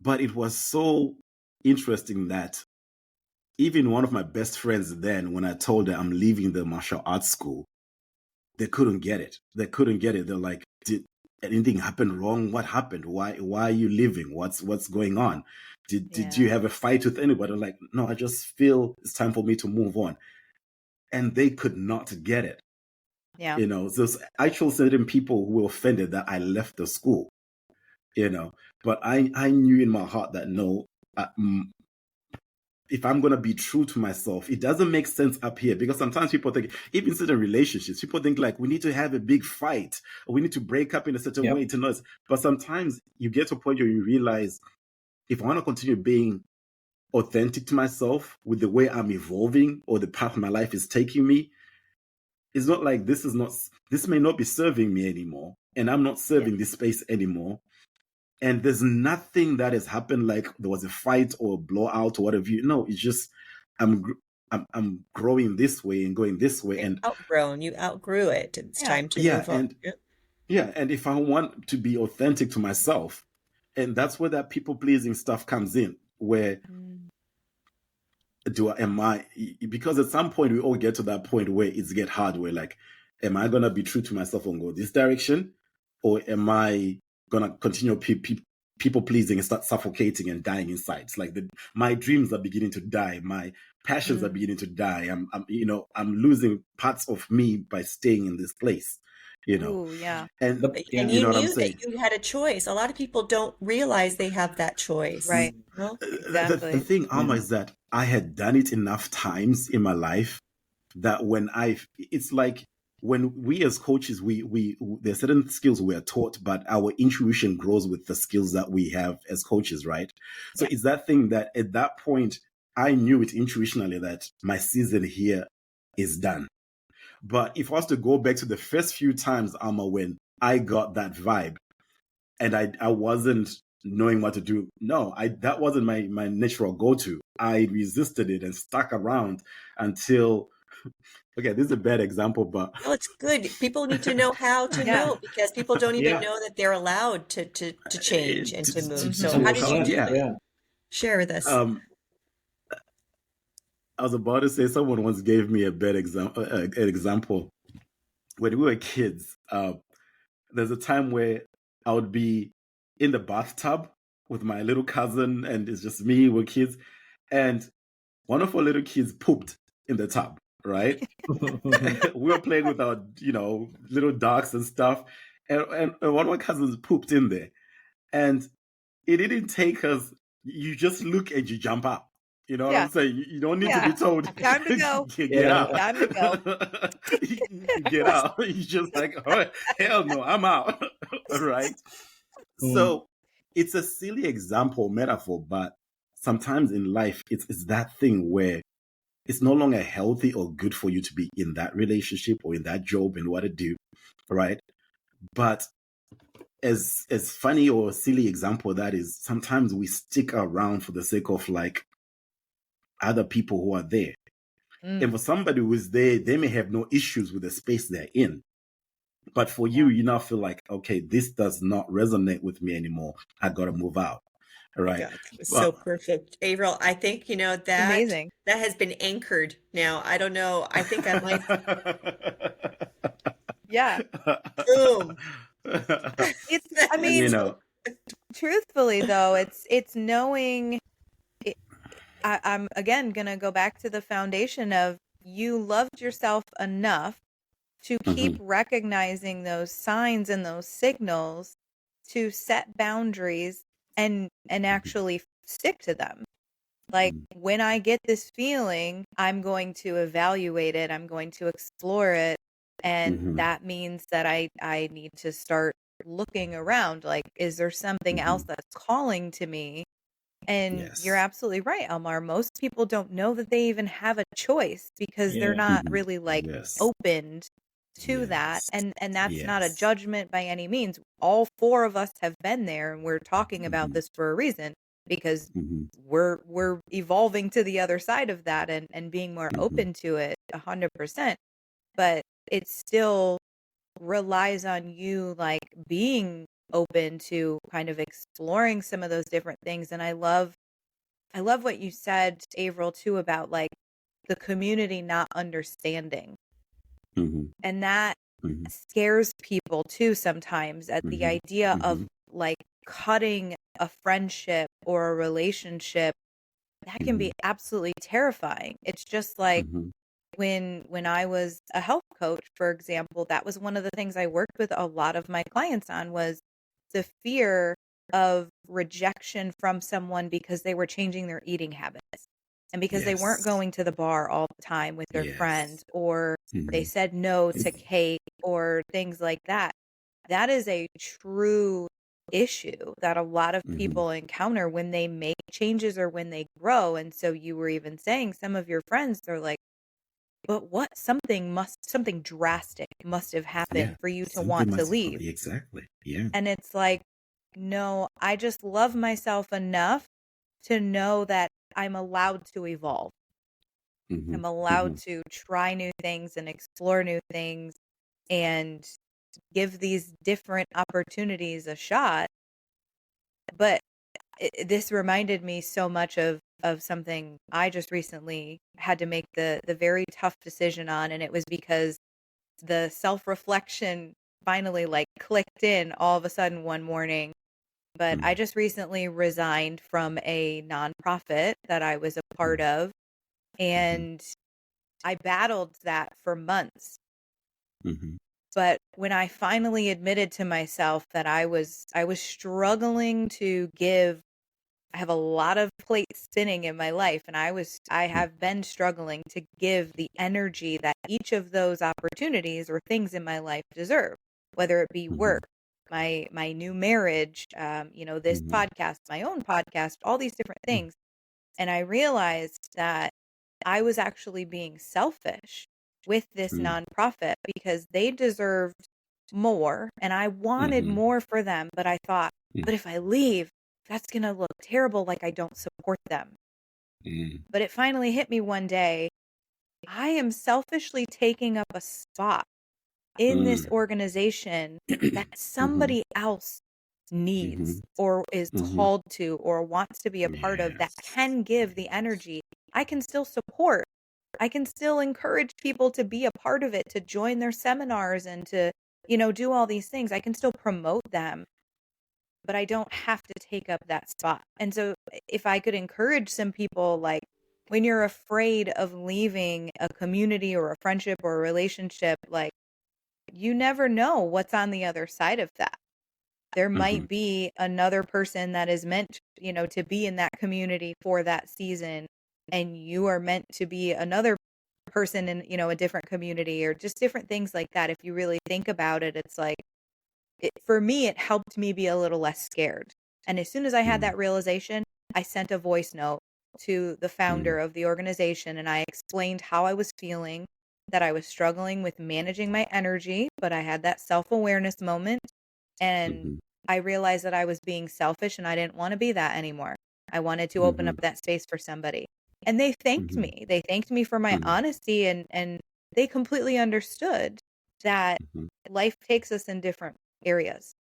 [SPEAKER 2] But it was so interesting that even one of my best friends then, when I told her I'm leaving the martial arts school, they couldn't get it. They're like, did anything happen wrong? What happened? Why are you leaving? What's going on? Did you have a fight with anybody? I'm like, no, I just feel it's time for me to move on. And they could not get it.
[SPEAKER 4] Yeah.
[SPEAKER 2] There's actual certain people who were offended that I left the school, but I knew in my heart that no, if I'm going to be true to myself, it doesn't make sense up here, because sometimes people think, even certain relationships, people think like we need to have a big fight or we need to break up in a certain way to know it. But sometimes you get to a point where you realize, if I want to continue being authentic to myself with the way I'm evolving or the path my life is taking me, it's not like this may not be serving me anymore. And I'm not serving this space anymore. And there's nothing that has happened like there was a fight or a blowout or whatever. No, it's just I'm growing this way and going this way. And
[SPEAKER 5] you outgrew it. It's time to move on.
[SPEAKER 2] And if I want to be authentic to myself, and that's where that people pleasing stuff comes in, where because at some point we all get to that point where it's get hard, where like, am I gonna be true to myself and go this direction, or am I gonna continue people pleasing and start suffocating and dying inside? It's like my dreams are beginning to die, my passions are beginning to die. I'm losing parts of me by staying in this place.
[SPEAKER 4] Ooh, yeah.
[SPEAKER 2] And
[SPEAKER 5] you
[SPEAKER 2] know what I'm
[SPEAKER 5] knew
[SPEAKER 2] saying?
[SPEAKER 5] that you had a choice. A lot of people don't realize they have that choice.
[SPEAKER 4] Right.
[SPEAKER 2] Exactly. The thing, Alma, is that I had done it enough times in my life that it's like when we as coaches, there's certain skills we are taught, but our intuition grows with the skills that we have as coaches, right? So it's that thing that at that point, I knew it intuitionally that my season here is done. But if I was to go back to the first few times, Alma, when I got that vibe and I wasn't knowing what to do, that wasn't my natural go-to. I resisted it and stuck around until, okay, this is a bad example, but...
[SPEAKER 5] No, it's good. People need to know how to know, because people don't even know that they're allowed to change and to move. So how did you do that? Share with us.
[SPEAKER 2] I was about to say, someone once gave me a bad example. When we were kids, there's a time where I would be in the bathtub with my little cousin, and it's just me, we're kids, and one of our little kids pooped in the tub, right? We were playing with our, little ducks and stuff, and one of my cousins pooped in there, and it didn't take us. You just look and you jump out. You know what I'm saying? You don't need to be told.
[SPEAKER 4] Time to go.
[SPEAKER 2] Get out.
[SPEAKER 4] Time to go.
[SPEAKER 2] You get out. You're just like, oh, hell no, I'm out. Right? So it's a silly example, metaphor, but sometimes in life, it's that thing where it's no longer healthy or good for you to be in that relationship or in that job and what to do, right? But as funny or silly example that is, sometimes we stick around for the sake of like other people who are there. And for somebody who is there, they may have no issues with the space they're in. But for you, you now feel like, okay, this does not resonate with me anymore. I got to move out. Right.
[SPEAKER 5] God, so perfect. Avril, I think, that
[SPEAKER 4] amazing.
[SPEAKER 5] That has been anchored now. I don't know. I think I might.
[SPEAKER 4] Yeah.
[SPEAKER 5] Boom.
[SPEAKER 4] Truthfully though, it's knowing I'm again going to go back to the foundation of you loved yourself enough to keep recognizing those signs and those signals to set boundaries and actually stick to them. Like when I get this feeling, I'm going to evaluate it. I'm going to explore it. And that means that I need to start looking around. Like, is there something else that's calling to me And you're absolutely right, Elmar. Most people don't know that they even have a choice because they're not really like opened to that. And that's not a judgment by any means. All four of us have been there, and we're talking about this for a reason, because we're evolving to the other side of that and being more open to it 100%. But it still relies on you like being open to kind of exploring some of those different things. And I love what you said, Avril, too, about like the community not understanding. And that scares people too sometimes, at the idea of like cutting a friendship or a relationship. That can be absolutely terrifying. It's just like when I was a health coach, for example, that was one of the things I worked with a lot of my clients on, was the fear of rejection from someone because they were changing their eating habits, and because they weren't going to the bar all the time with their friends, or they said no to cake or things like that. That is a true issue that a lot of people encounter when they make changes or when they grow. And so you were even saying some of your friends are like, but what, something drastic must have happened for you to want to leave.
[SPEAKER 2] Exactly. Yeah.
[SPEAKER 4] And it's like, no, I just love myself enough to know that I'm allowed to evolve. I'm allowed to try new things and explore new things and give these different opportunities a shot. But this reminded me so much of something I just recently had to make the very tough decision on. And it was because the self-reflection finally like clicked in all of a sudden one morning. But I just recently resigned from a nonprofit that I was a part of, and I battled that for months. But when I finally admitted to myself that I was struggling to give, I have a lot of plates spinning in my life, and I have been struggling to give the energy that each of those opportunities or things in my life deserve, whether it be work, my new marriage, this podcast, my own podcast, all these different things. And I realized that I was actually being selfish with this nonprofit because they deserved more and I wanted more for them. But I thought, but if I leave, that's going to look terrible, like I don't support them. But it finally hit me one day. I am selfishly taking up a spot in this organization that somebody else needs or is called to or wants to be a part of, that can give the energy. I can still support. I can still encourage people to be a part of it, to join their seminars and to, do all these things. I can still promote them, but I don't have to take up that spot. And so if I could encourage some people, like when you're afraid of leaving a community or a friendship or a relationship, like you never know what's on the other side of that. There might be another person that is meant, to be in that community for that season, and you are meant to be another person in, a different community, or just different things like that. If you really think about it, it's like, for me, it helped me be a little less scared. And as soon as I had that realization, I sent a voice note to the founder of the organization, and I explained how I was feeling, that I was struggling with managing my energy, but I had that self-awareness moment. And I realized that I was being selfish and I didn't want to be that anymore. I wanted to open up that space for somebody. And they thanked me. They thanked me for my honesty, and they completely understood that life takes us in different areas.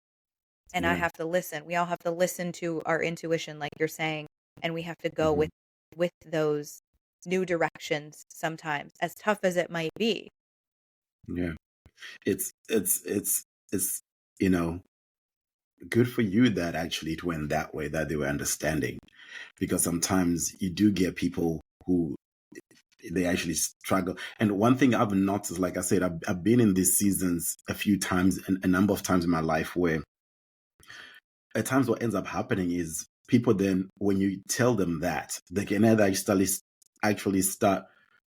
[SPEAKER 4] And I have to listen. We all have to listen to our intuition, like you're saying, and we have to go with those new directions sometimes, as tough as it might be.
[SPEAKER 2] Yeah. It's good for you that actually it went that way, that they were understanding, because sometimes you do get people who they actually struggle. And one thing I've noticed, like I said, I've been in these seasons a few times, and a number of times in my life, where at times what ends up happening is people then, when you tell them that, they can either actually start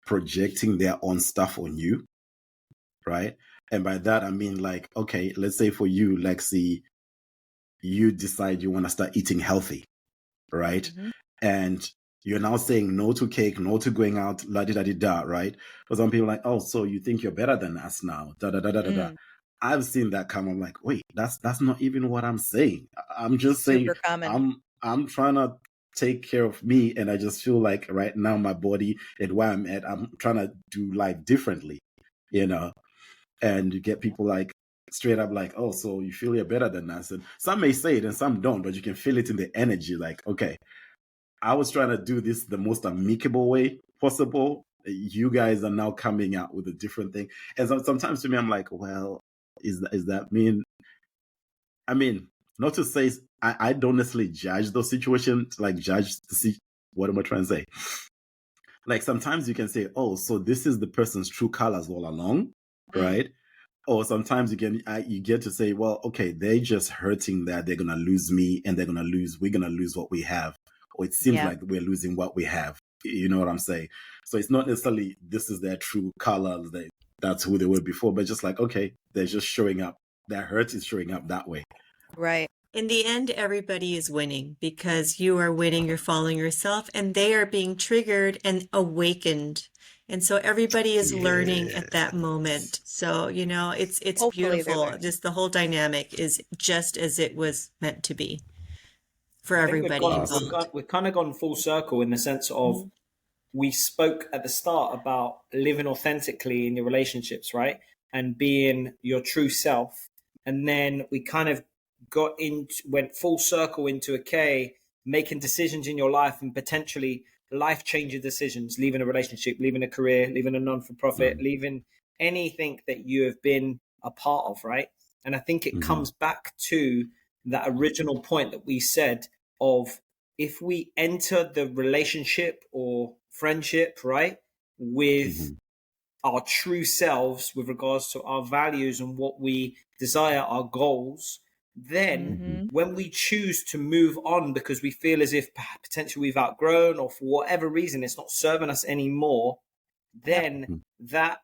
[SPEAKER 2] projecting their own stuff on you, right? And by that, I mean, like, okay, let's say for you, Lexi, you decide you want to start eating healthy, right? and you're now saying no to cake, no to going out, la di da di da, right? For some people, like, oh, so you think you're better than us now, da da da da da da. I've seen that come. I'm like, wait, that's not even what I'm saying. I'm just saying,
[SPEAKER 4] super common.
[SPEAKER 2] I'm trying to take care of me, and I just feel like right now my body and where I'm at, I'm trying to do life differently, you know. And you get people like straight up like, oh, so you feel you're better than us, and some may say it and some don't, but you can feel it in the energy. Like, okay, I was trying to do this the most amicable way possible. You guys are now coming out with a different thing, and sometimes to me, I'm like, well, is that mean? I mean, not to say I don't necessarily judge those situations, like judge to see what am I trying to say. Like sometimes you can say, oh, so this is the person's true colors all along, right? Or sometimes you get to say, well, okay, they're just hurting that they're gonna lose me, and we're gonna lose what we have, or it seems like we're losing what we have. You know what I'm saying? So it's not necessarily this is their true colors, that's who they were before, but just like, okay, they're just showing up. Their hurt is showing up that way.
[SPEAKER 4] Right.
[SPEAKER 5] In the end, everybody is winning because you are winning, you're following yourself, and they are being triggered and awakened. And so everybody is learning at that moment. So, you know, it's beautiful. Just the whole dynamic is just as it was meant to be for everybody involved.
[SPEAKER 3] We've kind of gone full circle in the sense of we spoke at the start about living authentically in your relationships, right? And being your true self. And then we kind of went full circle into making decisions in your life and potentially life-changing decisions, leaving a relationship, leaving a career, leaving a non-for-profit, leaving anything that you have been a part of, right? And I think it comes back to that original point that we said of if we enter the relationship or friendship, right, with our true selves with regards to our values and what we desire, our goals, then when we choose to move on because we feel as if potentially we've outgrown or for whatever reason it's not serving us anymore, then that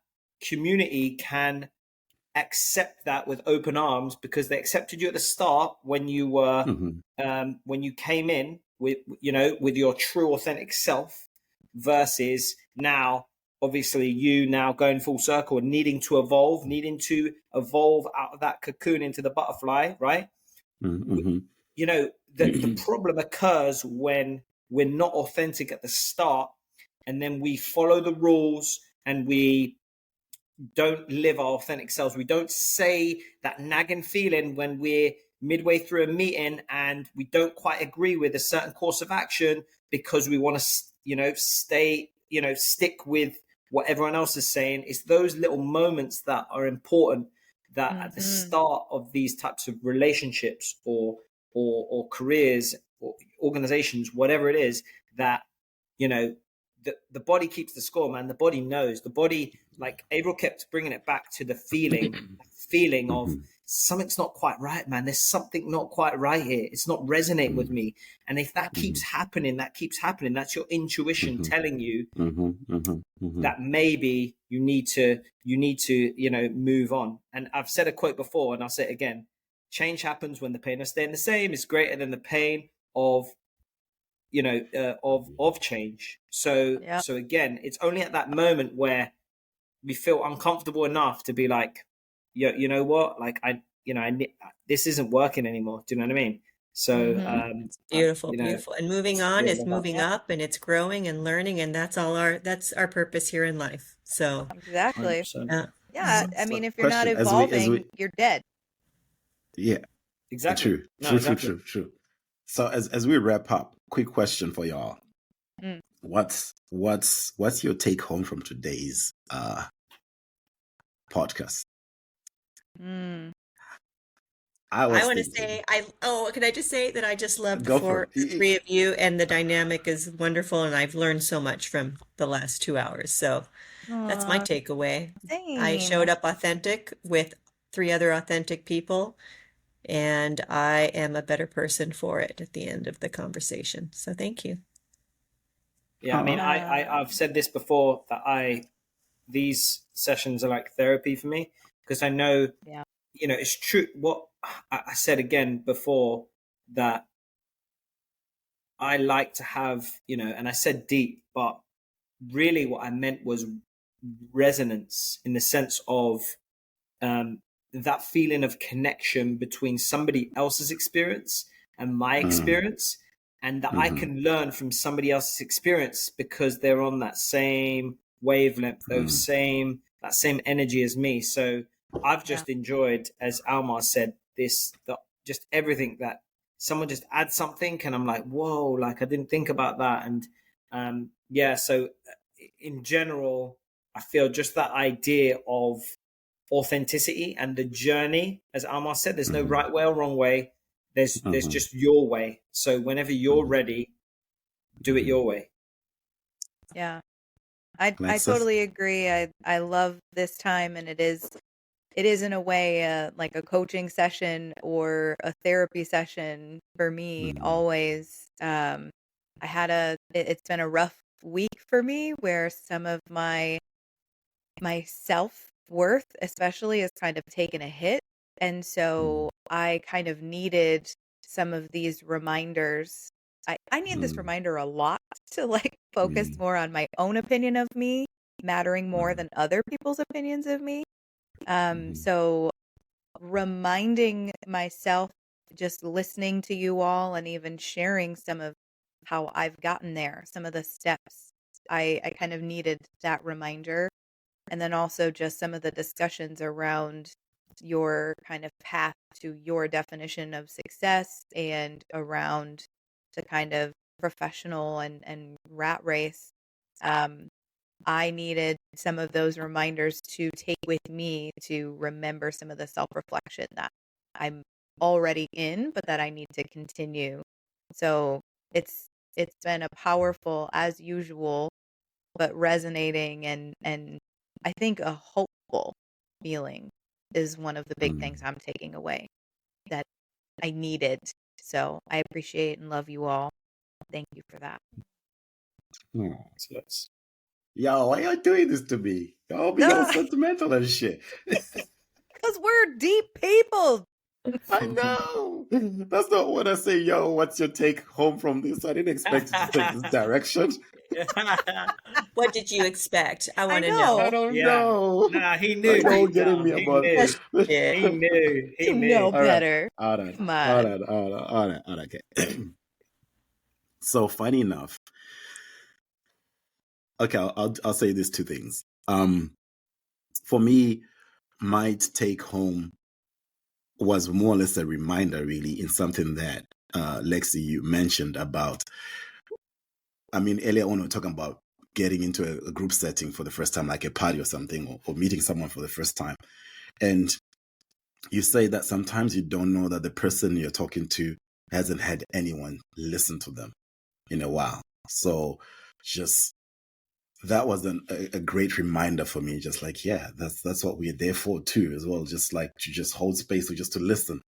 [SPEAKER 3] community can accept that with open arms because they accepted you at the start when you were when you came in with your true authentic self versus now obviously you now going full circle and needing to evolve out of that cocoon into the butterfly, right? You know, the problem occurs when we're not authentic at the start and then we follow the rules and we don't live our authentic selves. We don't say that nagging feeling when we're midway through a meeting and we don't quite agree with a certain course of action because we want to, stick with what everyone else is saying. It's those little moments that are important that at the start of these types of relationships or careers or organizations, whatever it is, that, the body keeps the score, man. The body knows. The body, like Avril kept bringing it back to the feeling of something's not quite right, man. There's something not quite right here. It's not resonating with me. And if that keeps happening, that's your intuition telling you that maybe you need to, move on. And I've said a quote before and I'll say it again. Change happens when the pain of staying the same is greater than the pain of change. So again, it's only at that moment where we feel uncomfortable enough to be like, you know what, like this isn't working anymore. Do you know what I mean? So
[SPEAKER 5] it's beautiful. And moving on is moving up, and it's growing and learning, and that's our purpose here in life. So
[SPEAKER 4] exactly.
[SPEAKER 3] 100%.
[SPEAKER 4] Yeah. I mean, if you're not evolving, you're dead.
[SPEAKER 2] Yeah.
[SPEAKER 3] Exactly.
[SPEAKER 2] True. So as we wrap up, quick question for y'all. What's your take home from today's podcast?
[SPEAKER 5] I want to say, can I just say that I just love the three of you, and the dynamic is wonderful, and I've learned so much from the last 2 hours. So that's my takeaway.
[SPEAKER 4] Same.
[SPEAKER 5] I showed up authentic with 3 other authentic people, and I am a better person for it at the end of the conversation. So thank you.
[SPEAKER 3] Yeah, I mean, I've said this before that these sessions are like therapy for me because I know, it's true what I said again before, that I like to have, and I said deep, but really what I meant was resonance, in the sense of that feeling of connection between somebody else's experience and my experience, and that I can learn from somebody else's experience because they're on that same wavelength, that same energy as me. So I've just enjoyed, as Almar said, just everything that someone just adds something, and I'm like, whoa, like I didn't think about that. And so in general, I feel just that idea of authenticity and the journey, as Almar said, there's no right way or wrong way. There's just your way. So whenever you're ready, do it your way.
[SPEAKER 4] Yeah. I totally agree. I love this time, and it is in a way like a coaching session or a therapy session for me always. It's been a rough week for me, where some of my self-worth especially has kind of taken a hit, and so I kind of needed some of these reminders. I need this reminder a lot to like focus more on my own opinion of me mattering more than other people's opinions of me. So reminding myself, just listening to you all and even sharing some of how I've gotten there, some of the steps, I kind of needed that reminder. And then also just some of the discussions around your kind of path to your definition of success, and around the kind of professional and rat race. I needed some of those reminders to take with me to remember some of the self-reflection that I'm already in, but that I need to continue. So it's been a powerful, as usual, but resonating and I think a hopeful feeling is one of the big things I'm taking away that I needed. So I appreciate and love you all. Thank you for that.
[SPEAKER 2] Yo, why are you doing this to me? Y'all be all sentimental and shit.
[SPEAKER 4] Because we're deep people.
[SPEAKER 2] I know. That's not what I say. Yo, what's your take home from this? I didn't expect it to take this direction.
[SPEAKER 5] What did you expect? I want to know.
[SPEAKER 2] I don't know.
[SPEAKER 3] Nah, he knew.
[SPEAKER 2] Don't getting me about this.
[SPEAKER 3] He knew.
[SPEAKER 4] You know better.
[SPEAKER 2] All right.
[SPEAKER 4] Come on.
[SPEAKER 2] All right. Okay. So funny enough. Okay, I'll say these two things. For me, my take home was more or less a reminder, really, in something that Lexi, you mentioned about. I mean, earlier on we were talking about getting into a group setting for the first time, like a party or something, or meeting someone for the first time. And you say that sometimes you don't know that the person you're talking to hasn't had anyone listen to them in a while. So just that was a great reminder for me. Just like, yeah, that's what we're there for too, as well. Just like to just hold space or just to listen,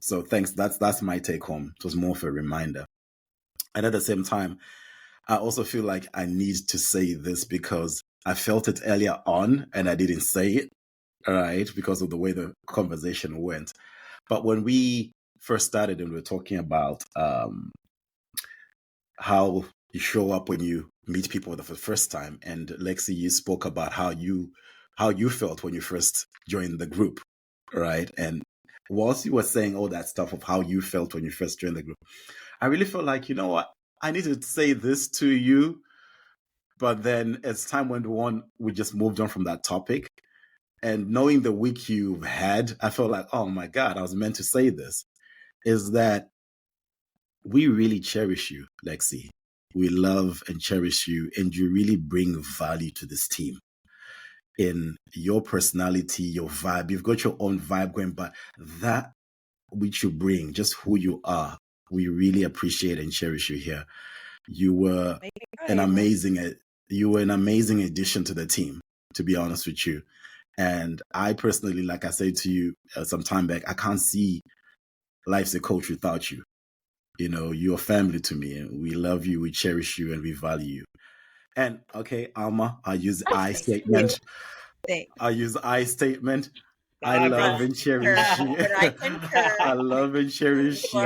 [SPEAKER 2] So thanks. That's my take home. It was more of a reminder. And at the same time, I also feel like I need to say this because I felt it earlier on and I didn't say it, right? Because of the way the conversation went. But when we first started and we were talking about how you show up when you meet people for the first time, and Lexi, you spoke about how you felt when you first joined the group, right? And whilst you were saying all that stuff of how you felt when you first joined the group, I really felt like, you know what, I need to say this to you. But then as time went on, we just moved on from that topic. And knowing the week you've had, I felt like, oh my God, I was meant to say this, is that we really cherish you, Lexi. We love and cherish you, and you really bring value to this team. In your personality, your vibe, you've got your own vibe going, but that which you bring, just who you are, we really appreciate and cherish you here. You were an amazing addition to the team, to be honest with you. And I personally, like I said to you some time back, I can't see Life's a Coach without you. You know, you're family to me, and we love you, we cherish you, and we value you. And okay, Alma, I use I statement. I use I statement. I love and cherish you.
[SPEAKER 5] But I concur.
[SPEAKER 2] I love and cherish you.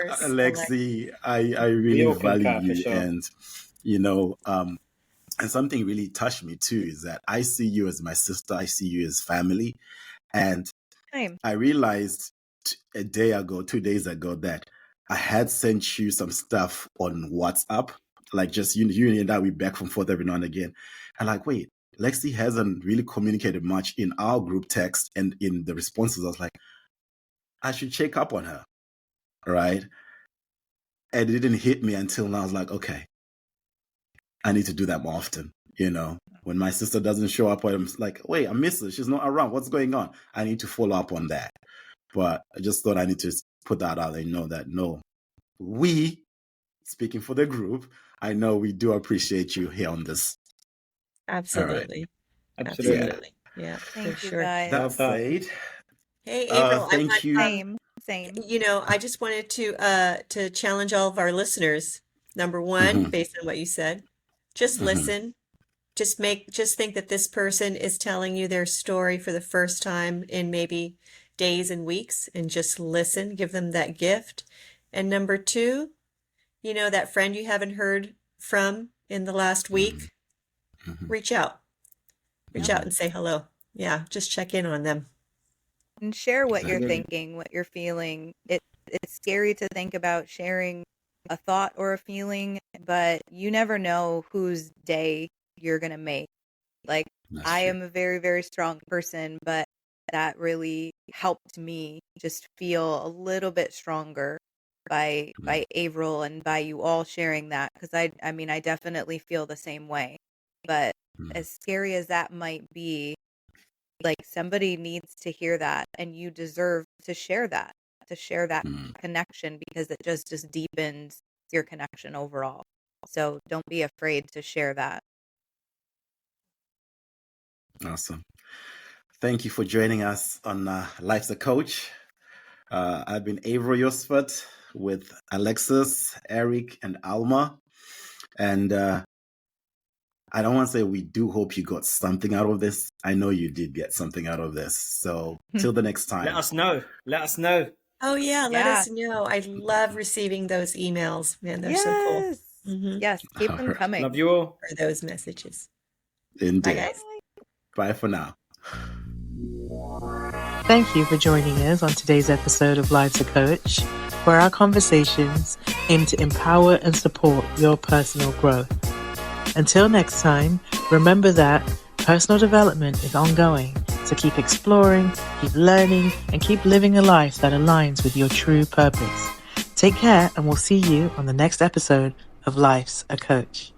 [SPEAKER 5] course.
[SPEAKER 2] Lexi, I
[SPEAKER 3] We
[SPEAKER 2] really
[SPEAKER 3] all
[SPEAKER 2] value
[SPEAKER 3] concur, for
[SPEAKER 2] you,
[SPEAKER 3] sure.
[SPEAKER 2] and and something really touched me too is that I see you as my sister. I see you as family, and
[SPEAKER 4] Same.
[SPEAKER 2] I realized a day ago, 2 days ago, that I had sent you some stuff on WhatsApp, like just you and I, we back and forth every now and again. And like, wait, Lexi hasn't really communicated much in our group text and in the responses. I was like, I should check up on her, right? And it didn't hit me until now. I was like, okay, I need to do that more often. When my sister doesn't show up, I'm like, wait, I miss her. She's not around. What's going on? I need to follow up on that. But I just thought I need to put that out there, that no, we, speaking for the group, I know we do appreciate you here on this.
[SPEAKER 5] Absolutely.
[SPEAKER 3] All right. Absolutely.
[SPEAKER 5] Yeah,
[SPEAKER 4] Thank
[SPEAKER 5] for
[SPEAKER 4] you,
[SPEAKER 5] sure.
[SPEAKER 4] guys.
[SPEAKER 2] That said,
[SPEAKER 5] Hey, April,
[SPEAKER 2] thank you.
[SPEAKER 4] Same.
[SPEAKER 5] I just wanted to challenge all of our listeners. Number one, based on what you said, just listen. Just think that this person is telling you their story for the first time in maybe days and weeks, and just listen, give them that gift. And number two, that friend you haven't heard from in the last week, reach out and say hello. Yeah, just check in on them.
[SPEAKER 4] And share what you're thinking, what you're feeling. It's scary to think about sharing a thought or a feeling, but you never know whose day you're going to make. Like, I am a very, very strong person, but that really helped me just feel a little bit stronger by Avril and by you all sharing that, because I mean, I definitely feel the same way. But as scary as that might be, like, somebody needs to hear that, and you deserve to share that connection, because it just deepens your connection overall. So don't be afraid to share that.
[SPEAKER 2] Awesome. Thank you for joining us on Life's a Coach. I've been Avril Yosfat with Alexis, Eric, and Alma. And I don't want to say we do hope you got something out of this. I know you did get something out of this. So till the next time.
[SPEAKER 3] Let us know.
[SPEAKER 5] Oh, yeah, let us know. I love receiving those emails. Man, they're so cool.
[SPEAKER 4] Yes, keep them coming.
[SPEAKER 3] Love you all.
[SPEAKER 5] For those messages.
[SPEAKER 2] Indeed.
[SPEAKER 5] Bye, guys.
[SPEAKER 2] Bye for now.
[SPEAKER 1] Thank you for joining us on today's episode of Life's a Coach, where our conversations aim to empower and support your personal growth. Until next time, remember that personal development is ongoing, so keep exploring, keep learning, and keep living a life that aligns with your true purpose. Take care, and we'll see you on the next episode of Life's a Coach.